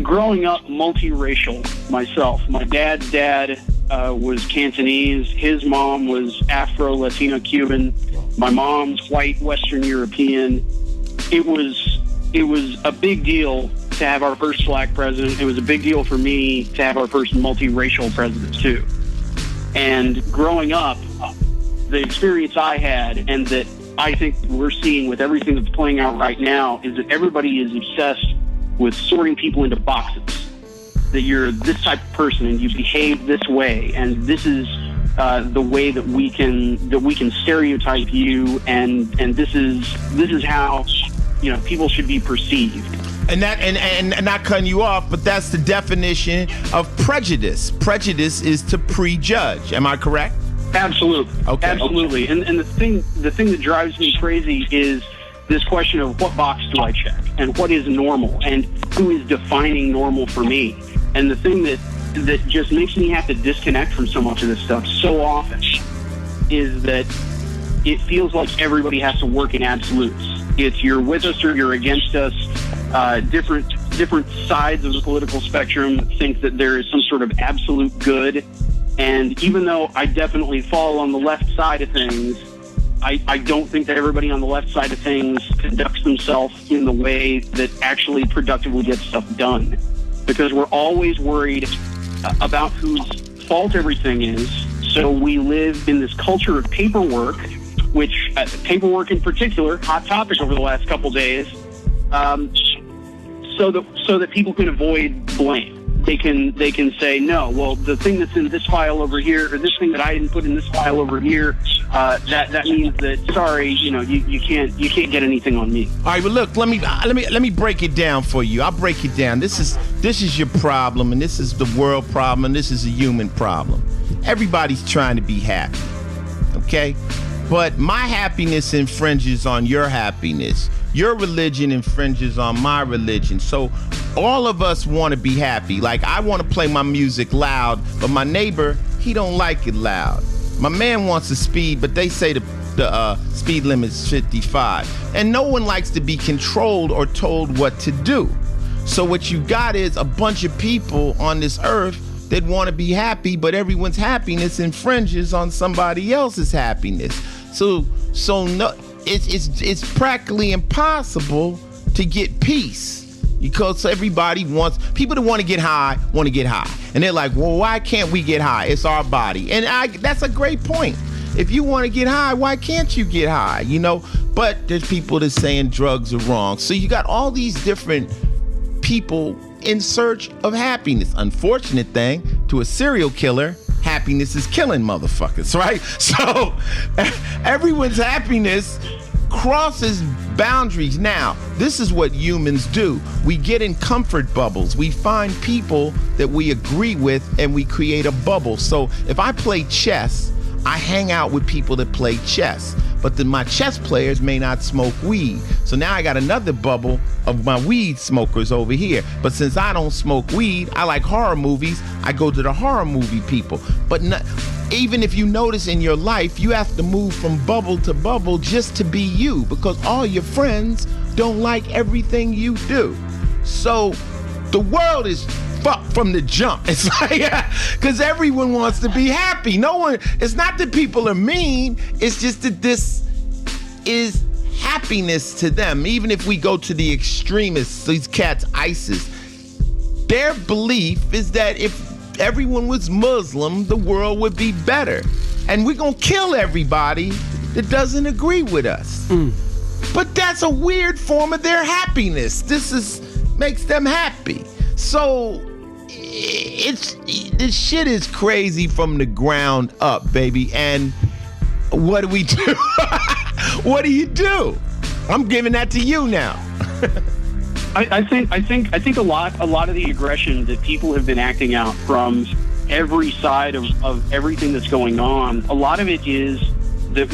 Growing up multiracial myself. My dad's dad was Cantonese. His mom was Afro-Latino Cuban. My mom's white Western European. It was a big deal to have our first black president. It was a big deal for me to have our first multiracial president too. And growing up, the experience I had, and that I think we're seeing with everything that's playing out right now, is that everybody is obsessed with sorting people into boxes. That you're this type of person and you behave this way, and this is the way that we can stereotype you, and this is how people should be perceived. And not cutting you off, but that's the definition of prejudice. Prejudice is to prejudge. Am I correct? Absolutely. Okay. Absolutely. And the thing that drives me crazy is this question of what box do I check and what is normal and who is defining normal for me. And the thing that just makes me have to disconnect from so much of this stuff so often is that it feels like everybody has to work in absolutes. It's you're with us or you're against us. Different sides of the political spectrum think that there is some sort of absolute good. And even though I definitely fall on the left side of things, I don't think that everybody on the left side of things conducts themselves in the way that actually productively gets stuff done. Because we're always worried about whose fault everything is. So we live in this culture of paperwork, which paperwork in particular, hot topic over the last couple days, so that people can avoid blame. They can say, no, well, the thing that's in this file over here, or this thing that I didn't put in this file over here, that means that, sorry, you can't get anything on me. All right, well, look, let me break it down for you. I'll break it down. This is your problem, and this is the world problem, and this is a human problem. Everybody's trying to be happy, okay? But my happiness infringes on your happiness. Your religion infringes on my religion. So all of us want to be happy. Like, I want to play my music loud, but my neighbor, he don't like it loud. My man wants to speed, but they say the speed limit is 55. And no one likes to be controlled or told what to do. So what you got is a bunch of people on this earth that want to be happy, but everyone's happiness infringes on somebody else's happiness. So no, it's practically impossible to get peace because everybody people that want to get high, and they're like, well, why can't we get high? It's our body, and that's a great point. If you want to get high, why can't you get high? But there's people that saying drugs are wrong. So you got all these different people in search of happiness. Unfortunate thing, to a serial killer, happiness is killing motherfuckers, right? So everyone's happiness crosses boundaries. Now, this is what humans do. We get in comfort bubbles. We find people that we agree with and we create a bubble. So if I play chess, I hang out with people that play chess, but then my chess players may not smoke weed. So now I got another bubble of my weed smokers over here. But since I don't smoke weed, I like horror movies, I go to the horror movie people. But even if you notice in your life, you have to move from bubble to bubble just to be you, because all your friends don't like everything you do. So the world is fucked from the jump. It's like, because everyone wants to be happy. It's not that people are mean, it's just that this is happiness to them. Even if we go to the extremists, these cats, ISIS, their belief is that if everyone was Muslim, the world would be better. And we're gonna kill everybody that doesn't agree with us. But that's a weird form of their happiness. This makes them happy. So this shit is crazy from the ground up, baby. And what do we do? What do you do? I'm giving that to you now. I think a lot of the aggression that people have been acting out from every side of everything that's going on, a lot of it is that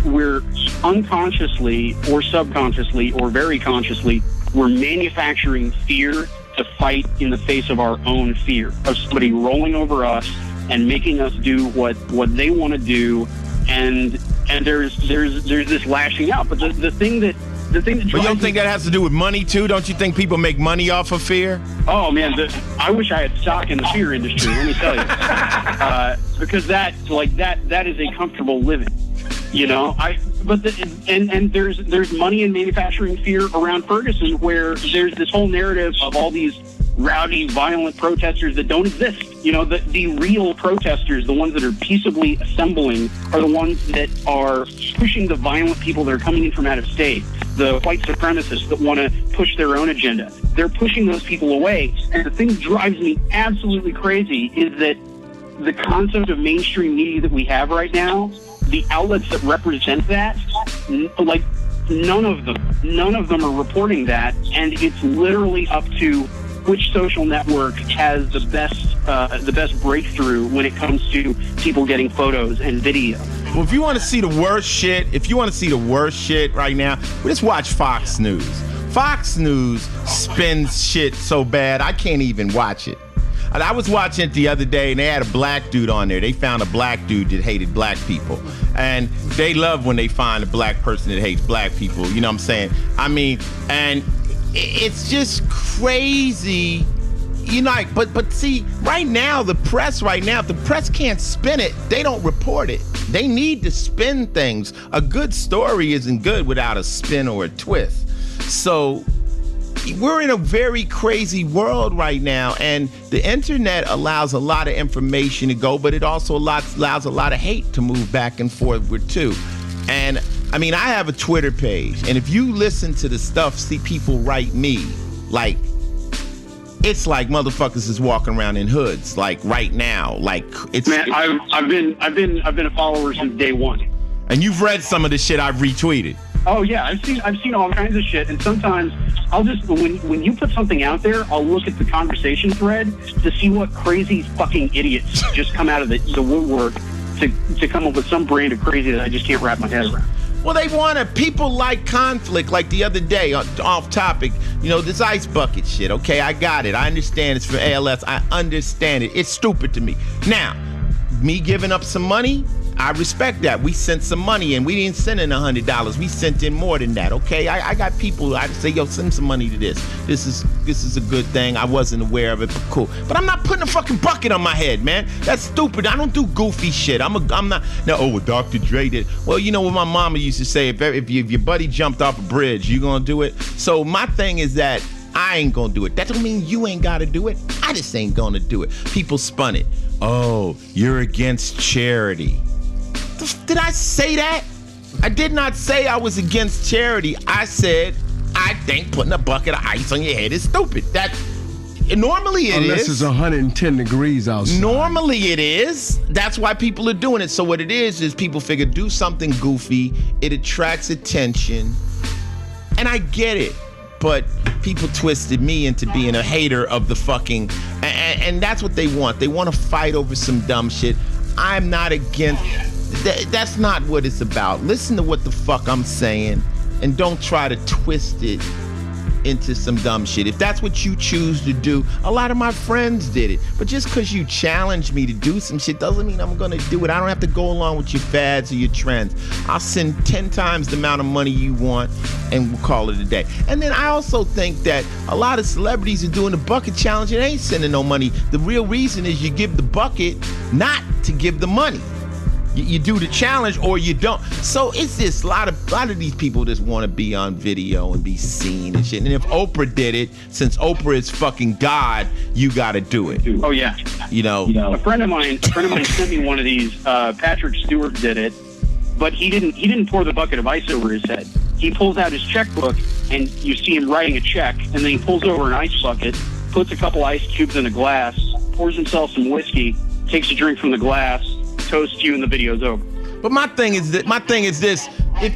we're unconsciously or subconsciously or very consciously, we're manufacturing fear to fight in the face of our own fear of somebody rolling over us and making us do what they want to do, and there's this lashing out. But the thing that But you don't think that has to do with money too? Don't you think people make money off of fear? Oh man, I wish I had stock in the fear industry. Let me tell you, because that is a comfortable living. There's money in manufacturing fear around Ferguson, where there's this whole narrative of all these rowdy, violent protesters that don't exist. The real protesters, the ones that are peaceably assembling, are the ones that are pushing the violent people that are coming in from out of state, the white supremacists that want to push their own agenda. They're pushing those people away. And the thing that drives me absolutely crazy is that the concept of mainstream media that we have right now, the outlets that represent that, like none of them are reporting that, and it's literally up to which social network has the best breakthrough when it comes to people getting photos and video. Well, if you want to see the worst shit right now, just watch Fox News. Fox News spins shit so bad I can't even watch it. And I was watching it the other day, and they had a black dude on there. They found a black dude that hated black people. And they love when they find a black person that hates black people. You know what I'm saying? I mean, and it's just crazy. You know, but see, right now, the press if the press can't spin it, they don't report it. They need to spin things. A good story isn't good without a spin or a twist. So we're in a very crazy world right now, and the internet allows a lot of information to go, but it also allows a lot of hate to move back and forth with too. And I mean, I have a Twitter page, and if you listen to the stuff, see people write me, like, it's like motherfuckers is walking around in hoods, like right now. Like it's man, I've been a follower since day one. And you've read some of the shit I've retweeted. Oh yeah, I've seen all kinds of shit, and sometimes I'll just when you put something out there, I'll look at the conversation thread to see what crazy fucking idiots just come out of the woodwork to come up with some brand of crazy that I just can't wrap my head around. Well, people like conflict, like the other day, off topic, you know, this ice bucket shit. Okay, I got it. I understand it's for ALS. I understand it. It's stupid to me. Now, me giving up some money, I respect that. We sent some money in. We didn't send in $100. We sent in more than that, okay? I got people, I say, yo, send some money to this. This is a good thing. I wasn't aware of it, but cool. But I'm not putting a fucking bucket on my head, man. That's stupid. I don't do goofy shit. I'm not, no, well, Dr. Dre did. Well, you know what my mama used to say, if your buddy jumped off a bridge, you gonna do it? So my thing is that I ain't gonna do it. That don't mean you ain't gotta do it. I just ain't gonna do it. People spun it. Oh, you're against charity. Did I say that? I did not say I was against charity. I said I think putting a bucket of ice on your head is stupid. Normally it is. Unless it's 110 degrees outside. Normally it is. That's why people are doing it. So what it is people figure do something goofy. It attracts attention. And I get it. But people twisted me into being a hater of the fucking... And that's what they want. They want to fight over some dumb shit. I'm not against... That's not what it's about. Listen to what the fuck I'm saying and don't try to twist it into some dumb shit. If that's what you choose to do, a lot of my friends did it. But just because you challenge me to do some shit doesn't mean I'm gonna do it. I don't have to go along with your fads or your trends. I'll send 10 times the amount of money you want and we'll call it a day. And then I also think that a lot of celebrities are doing the bucket challenge and ain't sending no money. The real reason is you give the bucket not to give the money. You do the challenge or you don't. So it's just a lot of these people just want to be on video and be seen and shit. And if Oprah did it, since Oprah is fucking God, you got to do it. Oh yeah. You know. A friend of mine sent me one of these. Patrick Stewart did it, but he didn't pour the bucket of ice over his head. He pulls out his checkbook and you see him writing a check, and then he pulls over an ice bucket, puts a couple ice cubes in a glass, pours himself some whiskey, takes a drink from the glass, toast you, and the video's over. But my thing is this: if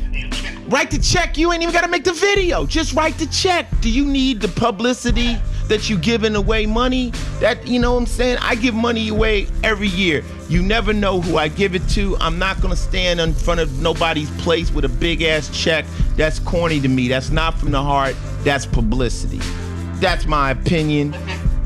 write the check, you ain't even gotta make the video. Just write the check. Do you need the publicity that you giving away money? That, you know what I'm saying? I give money away every year. You never know who I give it to. I'm not gonna stand in front of nobody's place with a big ass check. That's corny to me. That's not from the heart. That's publicity. That's my opinion.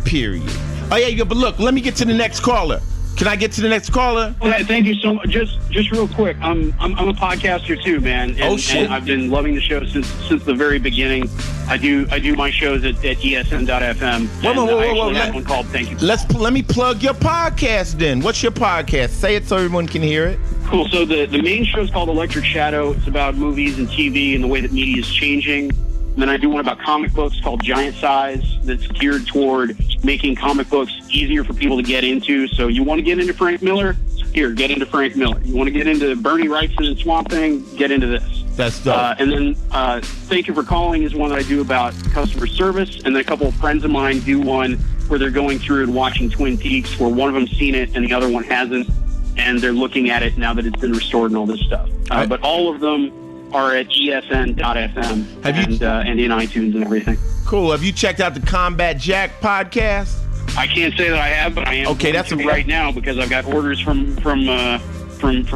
Period. Oh yeah, but look, let me get to the next caller. Can I get to the next caller? Okay, thank you so much. Just real quick, I'm a podcaster too, man. And, shit! And I've been loving the show since the very beginning. I do my shows at ESN.FM. Whoa! I have one called Thank You. Let me plug your podcast then. What's your podcast? Say it so everyone can hear it. Cool. So the main show is called Electric Shadow. It's about movies and TV and the way that media is changing. And then I do one about comic books called Giant Size that's geared toward making comic books easier for people to get into. So you want to get into Frank Miller? Here, get into Frank Miller. You want to get into Bernie Wrightson and Swamp Thing? Get into this. That's dope. And then Thank You for Calling is one that I do about customer service. And then a couple of friends of mine do one where they're going through and watching Twin Peaks, where one of them's seen it and the other one hasn't. And they're looking at it now that it's been restored and all this stuff. But all of them are at esn.fm and in iTunes and everything. Cool. Have you checked out the Combat Jack podcast? I can't say that I have, but I am. Okay, that's right now because I've got orders from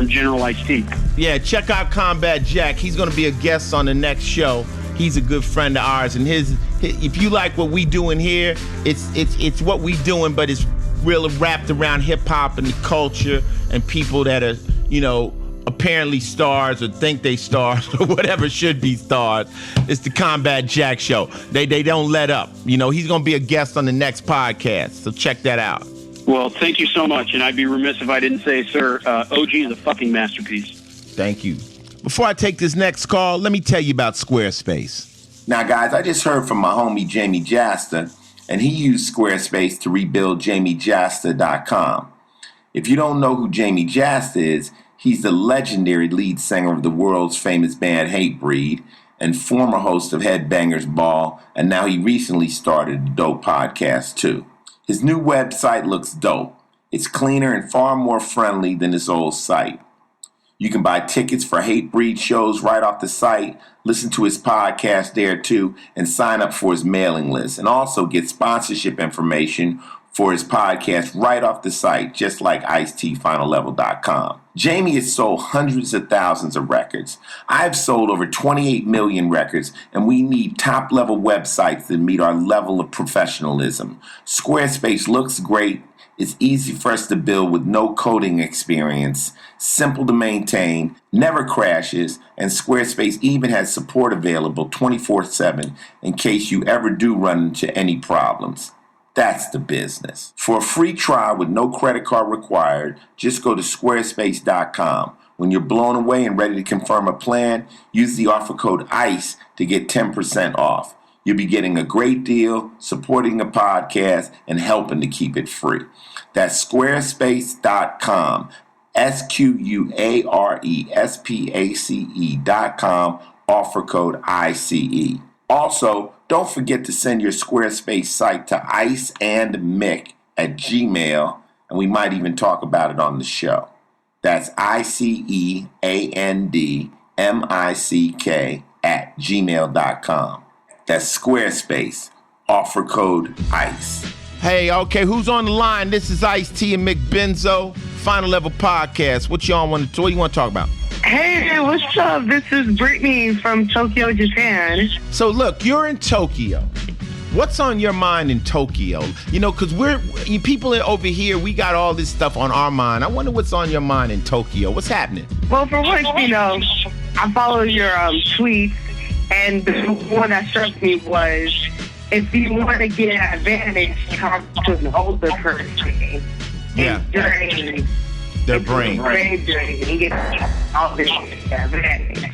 General Ice-T. Yeah, check out Combat Jack. He's going to be a guest on the next show. He's a good friend of ours, and his if you like what we doing here, it's what we doing, but it's really wrapped around hip hop and the culture and people that are, you know, apparently stars or think they stars or whatever should be stars. It's the Combat Jack show. They don't let up. You know, he's going to be a guest on the next podcast, so check that out. Well, thank you so much, and I'd be remiss if I didn't say, sir, OG is a fucking masterpiece. Thank you. Before I take this next call, let me tell you about Squarespace. Now, guys, I just heard from my homie Jamie Jasta, and he used Squarespace to rebuild JamieJasta.com. If you don't know who Jamie Jasta is, he's the legendary lead singer of the world's famous band Hatebreed and former host of Headbangers Ball, and now he recently started a dope podcast too. His new website looks dope. It's cleaner and far more friendly than his old site. You can buy tickets for Hatebreed shows right off the site, listen to his podcast there too, and sign up for his mailing list, and also get sponsorship information for his podcast right off the site, just like IceTFinalLevel.com. Jamie has sold hundreds of thousands of records. I've sold over 28 million records, and we need top-level websites that meet our level of professionalism. Squarespace looks great. It's easy for us to build with no coding experience, simple to maintain, never crashes, and Squarespace even has support available 24/7 in case you ever do run into any problems. That's the business. For a free trial with no credit card required, just go to squarespace.com. When you're blown away and ready to confirm a plan, use the offer code ICE to get 10% off. You'll be getting a great deal, supporting a podcast, and helping to keep it free. That's squarespace.com, SQUARESPACE.com, offer code ICE. Also, don't forget to send your Squarespace site to iceandmick@gmail, and we might even talk about it on the show. That's ICEANDMICK@gmail.com. That's Squarespace, offer code ICE. Hey, okay, who's on the line? This is Ice-T and Mick Benzo, Final Level Podcast. What do you want to talk about? Hey, what's up? This is Brittany from Tokyo, Japan. So look, you're in Tokyo. What's on your mind in Tokyo? You know, because people over here, we got all this stuff on our mind. I wonder what's on your mind in Tokyo. What's happening? Well, for one, you know, I follow your tweets, and the one that struck me was, if you want to get an advantage, talk to an older person. Yeah. Their brain. And get all this advantage.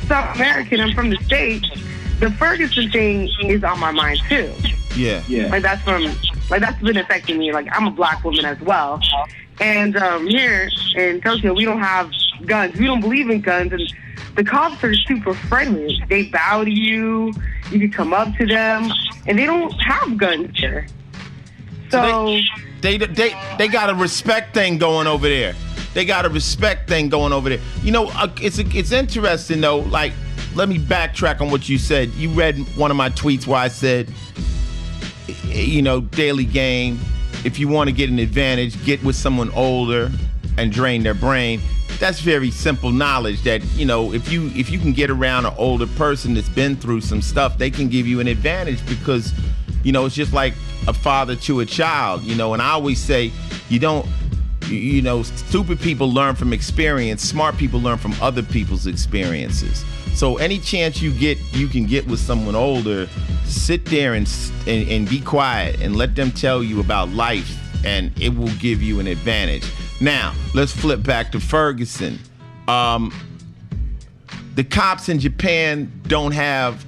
South American, I'm from the States. The Ferguson thing is on my mind too. Yeah. Like that's been affecting me. Like I'm a black woman as well. And here in Tokyo, we don't have guns. We don't believe in guns, and the cops are super friendly. They bow to you. You can come up to them, and they don't have guns here. So they got a respect thing going over there. You know, it's interesting though. Like, let me backtrack on what you said. You read one of my tweets where I said, you know, daily game. If you want to get an advantage, get with someone older and drain their brain. That's very simple knowledge that, you know, if you can get around an older person that's been through some stuff, they can give you an advantage because, you know, it's just like a father to a child, you know. And I always say, you know, stupid people learn from experience, smart people learn from other people's experiences. So any chance you can get with someone older, sit there and be quiet and let them tell you about life, and it will give you an advantage. Now, let's flip back to Ferguson. The cops in Japan don't have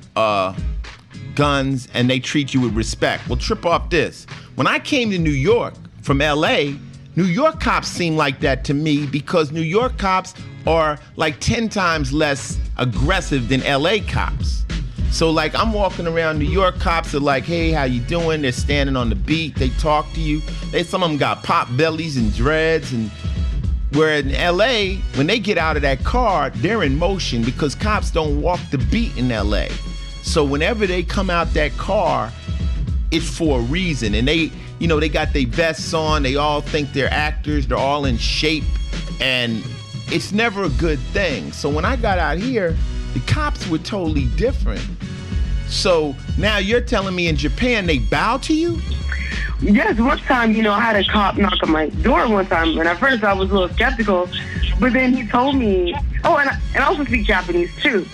guns, and they treat you with respect. Well, trip off this. When I came to New York from LA, New York cops seem like that to me because New York cops are like 10 times less aggressive than LA cops. So like I'm walking around, New York cops are like, hey, how you doing? They're standing on the beat, they talk to you. Some of them got pop bellies and dreads, and Where in LA, when they get out of that car, they're in motion because cops don't walk the beat in LA. So whenever they come out that car, it's for a reason. And they got their vests on, they all think they're actors, they're all in shape, and it's never a good thing. So when I got out here, the cops were totally different. So now you're telling me in Japan they bow to you? Yes, one time, I had a cop knock on my door one time, and at first I was a little skeptical, but then he told me, and I also speak Japanese too.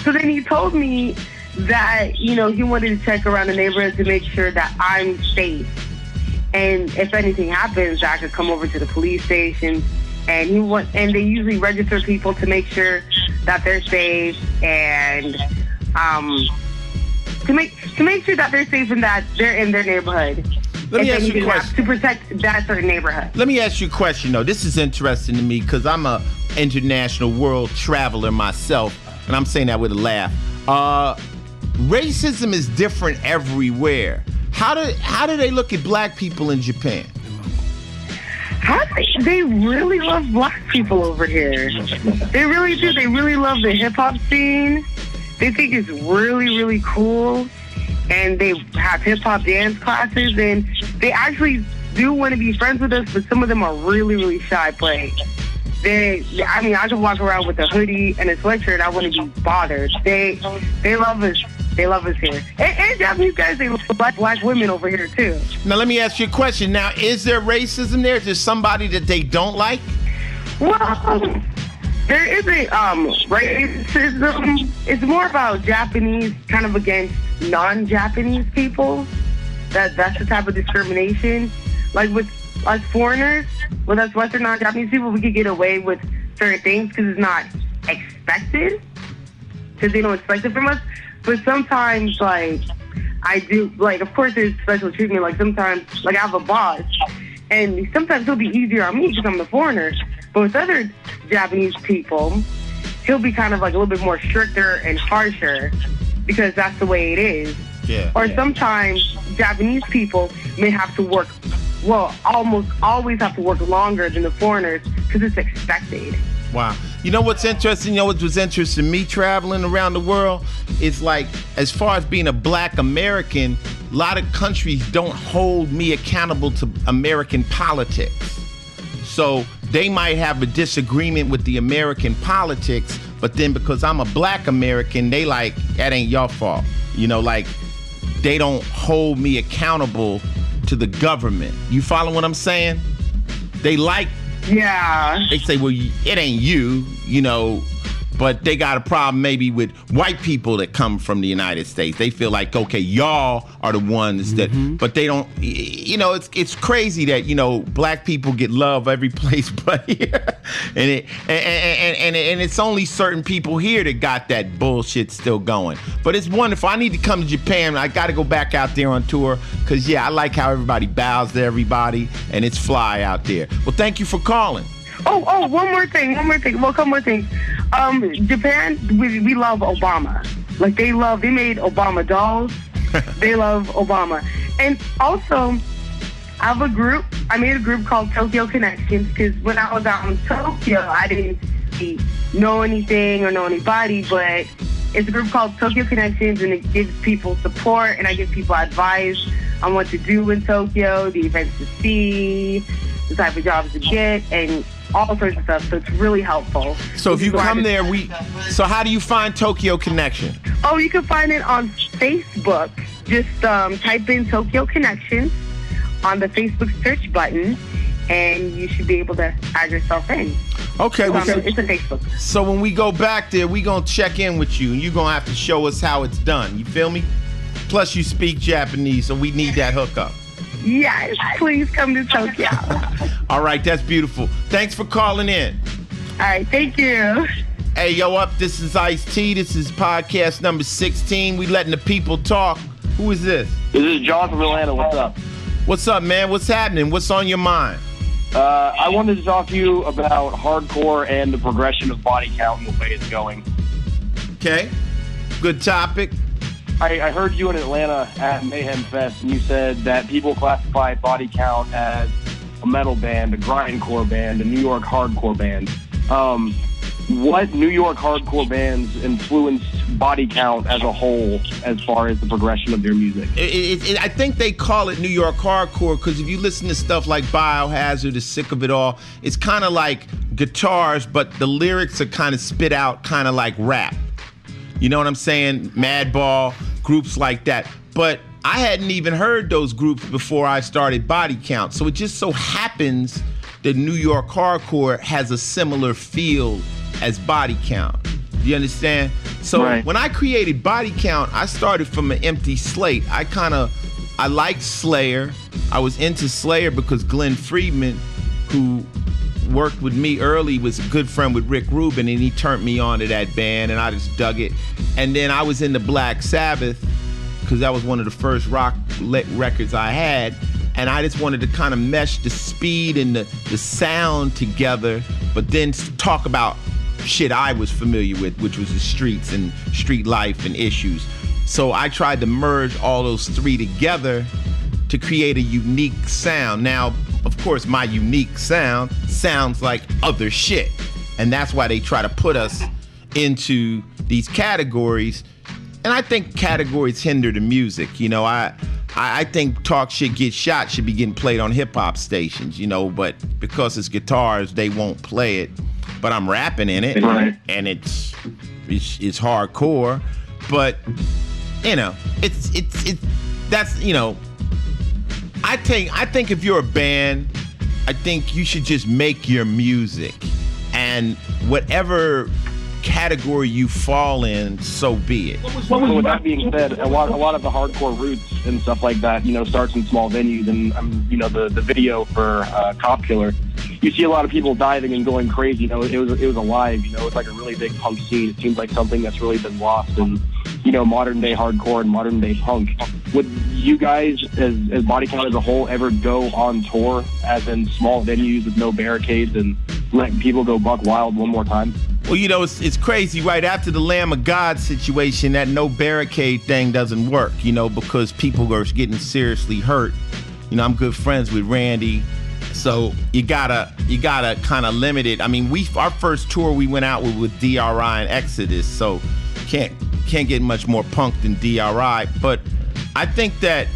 So then he told me that, he wanted to check around the neighborhood to make sure that I'm safe. And if anything happens, I could come over to the police station. And they usually register people to make sure that they're safe and to make sure that they're safe and that they're in their neighborhood. Let me ask you a question. To protect that certain neighborhood. Let me ask you a question, though. This is interesting to me because I'm a international world traveler myself, and I'm saying that with a laugh. Racism is different everywhere. How do they look at black people in Japan? They really love black people over here. They really do. They really love the hip-hop scene. They think it's really, really cool. And they have hip-hop dance classes. And they actually do want to be friends with us, but some of them are really, really shy. But I can walk around with a hoodie and a sweatshirt. I wouldn't be bothered. They love us. They love us here. And Japanese guys, they love black women over here, too. Now, let me ask you a question. Now, is there racism there? Is there somebody that they don't like? Well, there isn't racism. It's more about Japanese kind of against non-Japanese people. That's the type of discrimination. Like with us foreigners, with us Western non-Japanese people, we could get away with certain things because it's not expected. Because they don't expect it from us. But sometimes, I do, of course there's special treatment. Like, sometimes, I have a boss, and sometimes he'll be easier on me because I'm the foreigner. But with other Japanese people, he'll be kind of, a little bit more stricter and harsher because that's the way it is. Yeah. Or sometimes Japanese people may have to work, almost always have to work longer than the foreigners because it's expected. Wow. You know what's interesting? You know what was interesting to me traveling around the world? It's as far as being a black American, a lot of countries don't hold me accountable to American politics. So they might have a disagreement with the American politics, but then because I'm a black American, they that ain't your fault. They don't hold me accountable to the government. You follow what I'm saying? They Yeah. They say, well, it ain't you, but they got a problem maybe with white people that come from the United States. They feel like, okay, y'all are the ones that, but they don't, it's crazy that, black people get love every place but here. And it's only certain people here that got that bullshit still going. But it's wonderful. I need to come to Japan. I got to go back out there on tour because, I like how everybody bows to everybody and it's fly out there. Well, thank you for calling. Oh, one more thing. Well, a couple more things. Japan, we love Obama. They made Obama dolls. They love Obama. And also, I made a group called Tokyo Connections because when I was out in Tokyo, I didn't know anything or know anybody, but it's a group called Tokyo Connections, and it gives people support, and I give people advice on what to do in Tokyo, the events to see, the type of jobs to get, and all sorts of stuff. So it's really helpful. So if you come there, so how do you find Tokyo Connection? Oh, you can find it on Facebook. Just type in Tokyo Connection on the Facebook search button, and you should be able to add yourself in. Okay. It's a Facebook. So when we go back there, we're going to check in with you, and you're going to have to show us how it's done. You feel me? Plus, you speak Japanese, so we need that hookup. Yes, please come to Tokyo. All right, that's beautiful. Thanks for calling in. All right, thank you. Hey, yo, up, this is Ice-T. This is podcast number 16. We letting the people talk. Who is this? This is John from Atlanta. What's up? What's up, man? What's happening? What's on your mind? I wanted to talk to you about hardcore and the progression of body count and the way it's going. Okay, good topic. I heard you in Atlanta at Mayhem Fest, and you said that people classify body count as a metal band, a grindcore band, a New York hardcore band. What New York hardcore bands influenced Body Count as a whole as far as the progression of their music? I think they call it New York hardcore because if you listen to stuff like Biohazard, is Sick of It All, it's kind of like guitars, but the lyrics are kind of spit out kind of like rap. You know what I'm saying? Madball, groups like that. But I hadn't even heard those groups before I started Body Count. So it just so happens that New York hardcore has a similar feel as Body Count. You understand? So when I created Body Count, I started from an empty slate. I liked Slayer. I was into Slayer because Glenn Friedman, who worked with me early, was a good friend with Rick Rubin, and he turned me on to that band, and I just dug it. And then I was into Black Sabbath because that was one of the first rock records I had. And I just wanted to kind of mesh the speed and the sound together, but then talk about shit I was familiar with, which was the streets and street life and issues. So I tried to merge all those three together to create a unique sound. Now, of course, my unique sound sounds like other shit. And that's why they try to put us into these categories. And I think categories hinder the music. You know, I think Talk Shit Get Shot should be getting played on hip hop stations, you know, but because it's guitars, they won't play it. But I'm rapping in it, and it's hardcore. But you know, it's that's, you know, I think if you're a band, I think you should just make your music, and whatever category you fall in, so be it. Well, with that being said, a lot of the hardcore roots and stuff like that, you know, starts in small venues, and you know, the video for Cop Killer, you see a lot of people diving and going crazy. You know, it was alive. You know, it's like a really big punk scene. It seems like something that's really been lost in, you know, modern day hardcore and modern day punk. Would you guys, as Body Count as a whole, ever go on tour, as in small venues with no barricades, and let people go buck wild one more time? Well, you know, it's crazy. Right after the Lamb of God situation, that no barricade thing doesn't work, you know, because people are getting seriously hurt. You know, I'm good friends with Randy, so you gotta kind of limit it. I mean, our first tour we went out with DRI and Exodus, so can't get much more punk than DRI. But I think that,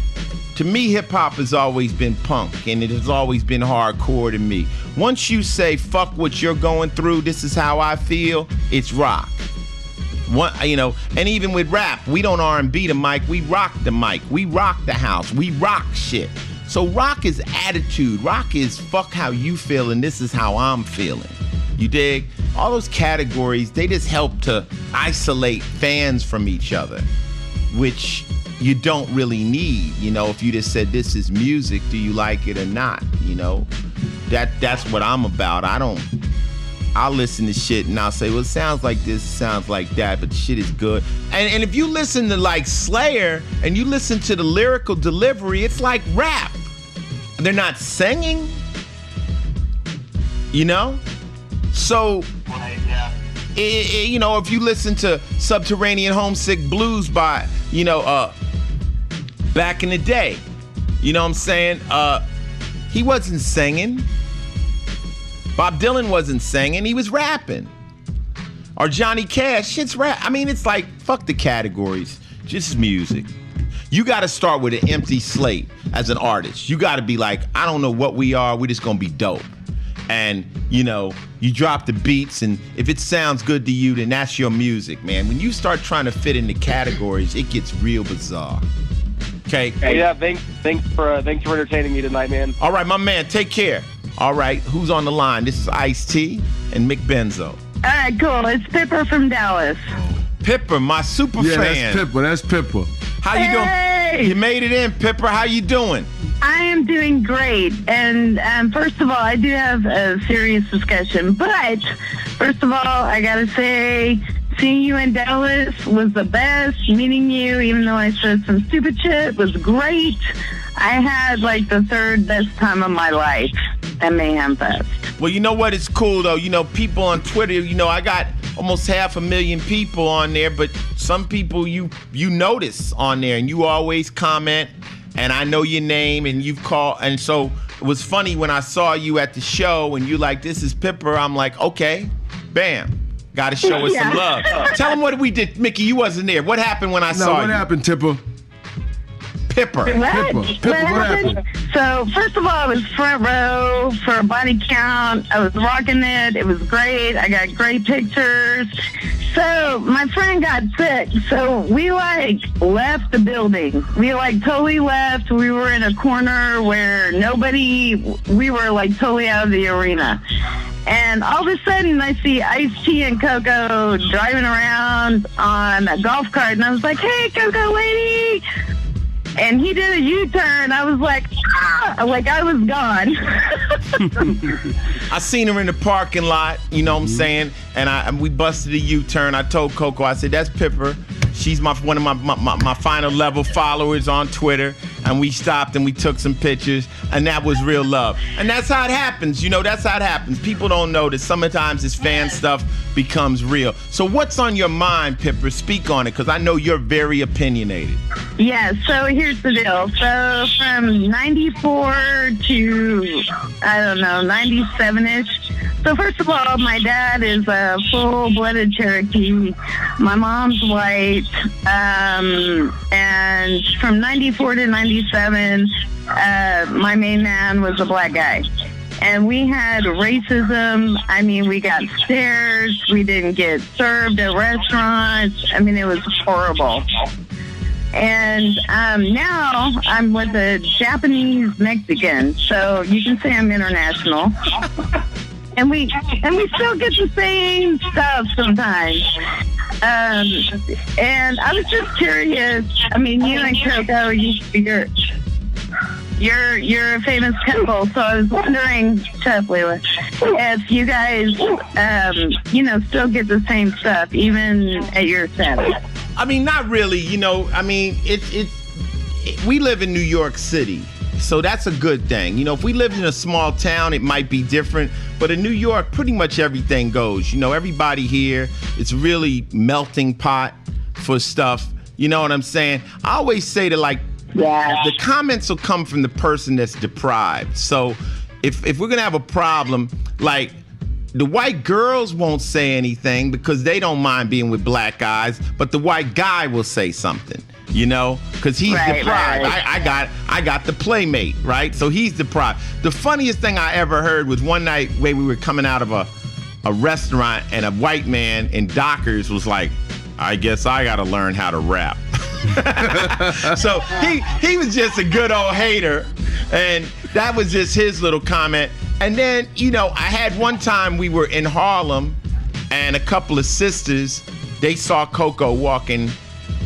to me, hip hop has always been punk, and it has always been hardcore to me. Once you say, fuck what you're going through, this is how I feel, it's rock. You know, and even with rap, we don't R&B the mic, we rock the mic, we rock the house, we rock shit. So rock is attitude, rock is fuck how you feel, and this is how I'm feeling. You dig? All those categories, they just help to isolate fans from each other, which you don't really need. You know, if you just said, this is music, do you like it or not? You know, that's what I'm about. I'll listen to shit and I'll say, well, it sounds like this, sounds like that, but the shit is good. And if you listen to like Slayer and you listen to the lyrical delivery, it's like rap. They're not singing, you know? So, you know, if you listen to Subterranean Homesick Blues by, you know, back in the day, you know what I'm saying? He wasn't singing. Bob Dylan wasn't singing, he was rapping. Or Johnny Cash, shit's rap. I mean, it's like, fuck the categories, just music. You gotta start with an empty slate as an artist. You gotta be like, I don't know what we are, we're just gonna be dope. And, you know, you drop the beats, and if it sounds good to you, then that's your music, man. When you start trying to fit into categories, it gets real bizarre. Okay? Hey, yeah, thanks for entertaining me tonight, man. All right, my man, take care. All right, who's on the line? This is Ice-T and Mick Benzo. All right, cool. It's Pipper from Dallas. Pipper, my super fan. That's Pipper. How you doing? You made it in, Pipper. How you doing? I am doing great. And first of all, I do have a serious discussion. But first of all, I got to say, seeing you in Dallas was the best. Meeting you, even though I said some stupid shit, was great. I had like the third best time of my life at Mayhem Fest. Well, you know what? It's cool, though. You know, people on Twitter, you know, I got almost 500,000 people on there, but some people you notice on there, and you always comment, and I know your name, and you've called, and so it was funny when I saw you at the show and you like, this is Pipper. I'm like, okay, bam. Got to show us some love. Tell them what we did. Mickey, you wasn't there. What happened when I saw you? What happened, Tipper? Pipper. Pipper, what happened? So, first of all, I was front row for a body count. I was rocking it. It was great. I got great pictures. So, my friend got sick. So, we, left the building. We, totally left. We were in a corner where we were, totally out of the arena. And all of a sudden, I see Ice-T and Coco driving around on a golf cart. And I was like, hey, Coco lady. And he did a U-turn. I was like, I was gone. I seen her in the parking lot, you know what I'm saying? And we busted a U-turn. I told Coco, I said, that's Pipper. She's one of my final level followers on Twitter. And we stopped and we took some pictures. And that was real love. And that's how it happens. That's how it happens. People don't know that sometimes this fan stuff becomes real. So what's on your mind, Pipper? Speak on it, because I know you're very opinionated. Yeah, so here's the deal. So from 94 to, 97-ish. So first of all, my dad is a full-blooded Cherokee. My mom's white. And from 94 to 97, my main man was a black guy. And we had racism. I mean, we got stares. We didn't get served at restaurants. I mean, it was horrible. And now I'm with a Japanese Mexican, so you can say I'm international. And we still get the same stuff sometimes. And I was just curious. I mean, you and Coco, you're a famous couple, so I was wondering, Chef Leela, if you guys, still get the same stuff even at your set. I mean, not really. I mean, we live in New York City, so that's a good thing. If we lived in a small town, it might be different. But in New York, pretty much everything goes. Everybody here, it's really melting pot for stuff. You know what I'm saying? I always say that, the comments will come from the person that's deprived. So if we're going to have a problem, the white girls won't say anything because they don't mind being with black guys, but the white guy will say something, because he's deprived. Right. I got the playmate, right? So he's deprived. The funniest thing I ever heard was one night where we were coming out of a restaurant and a white man in Dockers was like, I guess I got to learn how to rap. So he was just a good old hater, and that was just his little comment. And then, I had one time we were in Harlem, and a couple of sisters, they saw Coco walking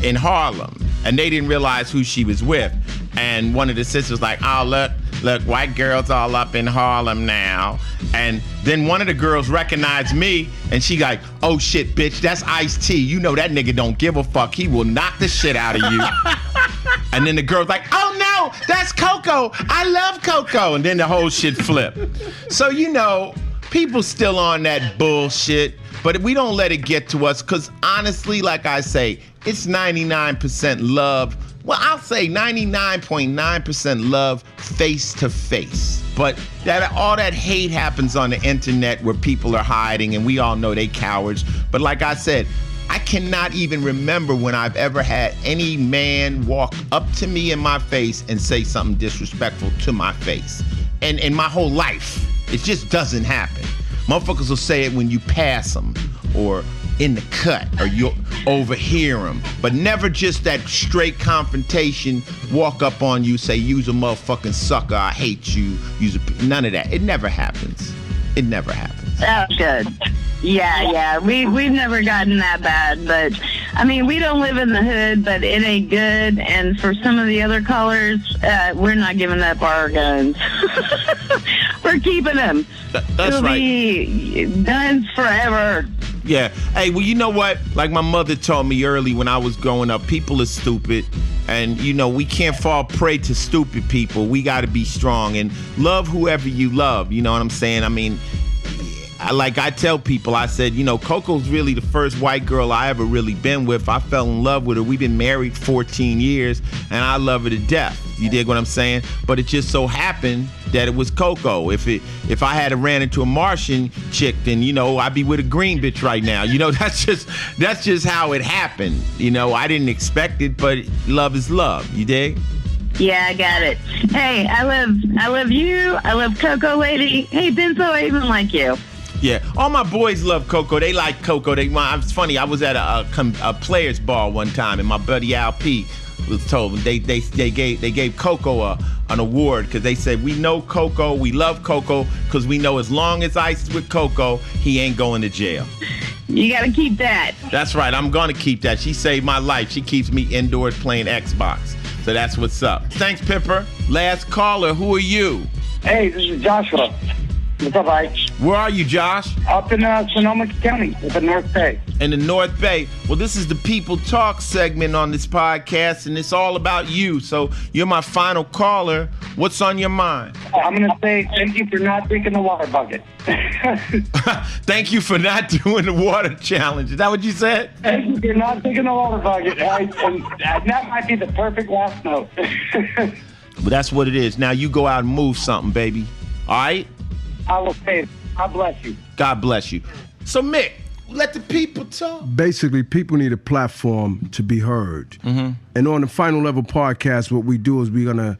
in Harlem, and they didn't realize who she was with. And one of the sisters was like, oh, look, white girls all up in Harlem now. And then one of the girls recognized me, and she like, oh shit, bitch, that's Ice-T. That nigga don't give a fuck. He will knock the shit out of you. And then the girl's like, oh no, that's Coco. I love Coco. And then the whole shit flipped. So, people still on that bullshit, but we don't let it get to us, because honestly, like I say, it's 99% love. Well, I'll say 99.9% love face to face. But all that hate happens on the internet where people are hiding, and we all know they cowards. But like I said, I cannot even remember when I've ever had any man walk up to me in my face and say something disrespectful to my face. And in my whole life, it just doesn't happen. Motherfuckers will say it when you pass them or in the cut or you overhear them, but never just that straight confrontation, walk up on you, say, you's a motherfucking sucker, I hate you, none of that. It never happens. It never happens. Oh, good. Yeah. We've never gotten that bad, but I mean, we don't live in the hood, but it ain't good. And for some of the other colors, we're not giving up our guns. We're keeping them. That's It'll right. Be guns forever. Yeah. Hey, well, you know what? Like my mother told me early when I was growing up, people are stupid. And, we can't fall prey to stupid people. We got to be strong and love whoever you love. You know what I'm saying? I mean, like I tell people, I said, Coco's really the first white girl I ever really been with. I fell in love with her. We've been married 14 years, and I love her to death. You dig what I'm saying? But it just so happened that it was Coco. If I had ran into a Martian chick, then I'd be with a green bitch right now. That's just how it happened. I didn't expect it, but love is love. You dig? Yeah, I got it. Hey, I love you. I love Coco Lady. Hey, Benzo, I even like you. Yeah, all my boys love Coco. They like Coco. It's funny. I was at a players ball one time, and my buddy Al P was told they gave Coco an award because they said, we know Coco, we love Coco, because we know as long as Ice is with Coco, he ain't going to jail. You got to keep that. That's right. I'm going to keep that. She saved my life. She keeps me indoors playing Xbox. So that's what's up. Thanks, Pipper. Last caller, who are you? Hey, this is Joshua. What's up, Ike? Where are you, Josh? Up in Sonoma County, up in North Bay. In the North Bay. Well, this is the People Talk segment on this podcast, and it's all about you. So you're my final caller. What's on your mind? I'm going to say thank you for not drinking the water bucket. Thank you for not doing the water challenge. Is that what you said? Thank you for not drinking the water bucket. That might be the perfect last note. But that's what it is. Now you go out and move something, baby. All right? I will say it. God bless you. God bless you. So, Mick, let the people talk. Basically, people need a platform to be heard. Mm-hmm. And on the Final Level podcast, what we do is we're going to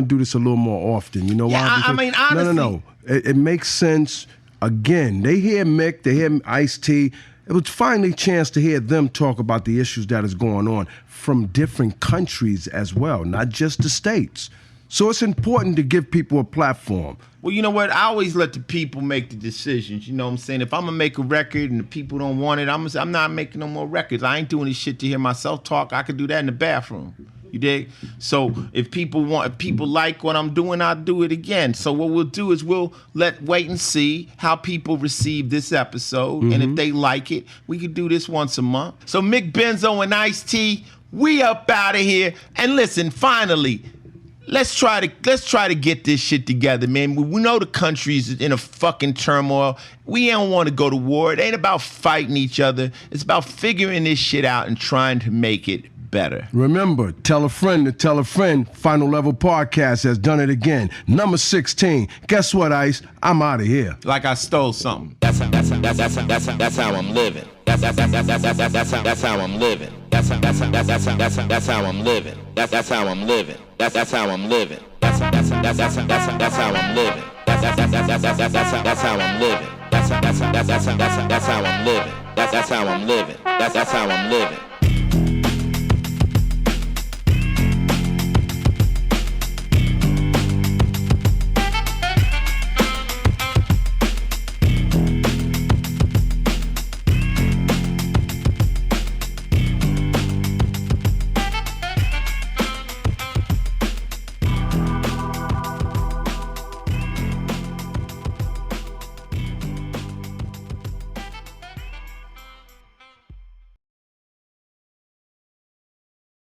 do this a little more often. You know why? I mean, honestly. No. It makes sense. Again, they hear Mick, they hear Ice-T. It was finally a chance to hear them talk about the issues that is going on from different countries as well, not just the States. So it's important to give people a platform. Well, you know what? I always let the people make the decisions. You know what I'm saying? If I'm going to make a record and the people don't want it, I'm not making no more records. I ain't doing this shit to hear myself talk. I could do that in the bathroom. You dig? So if people like what I'm doing, I'll do it again. So what we'll do is we'll wait and see how people receive this episode. Mm-hmm. And if they like it, we could do this once a month. So Mick Benzo and Ice-T, we up out of here. And listen, finally, let's try to get this shit together, man. We know the country's in a fucking turmoil. We don't want to go to war. It ain't about fighting each other. It's about figuring this shit out and trying to make it better. Remember, tell a friend to tell a friend. Final Level Podcast has done it again. Number 16. Guess what, Ice? I'm out of here. Like I stole something. That's how I'm living. That's how I'm living. That's how I'm living. That's how I'm living. That's how I'm living. That's how I'm living. That's how I'm living. That's how I'm living. That's how I'm living. That's how I'm living. That's how I'm living. That's how I'm living. That's how I'm living.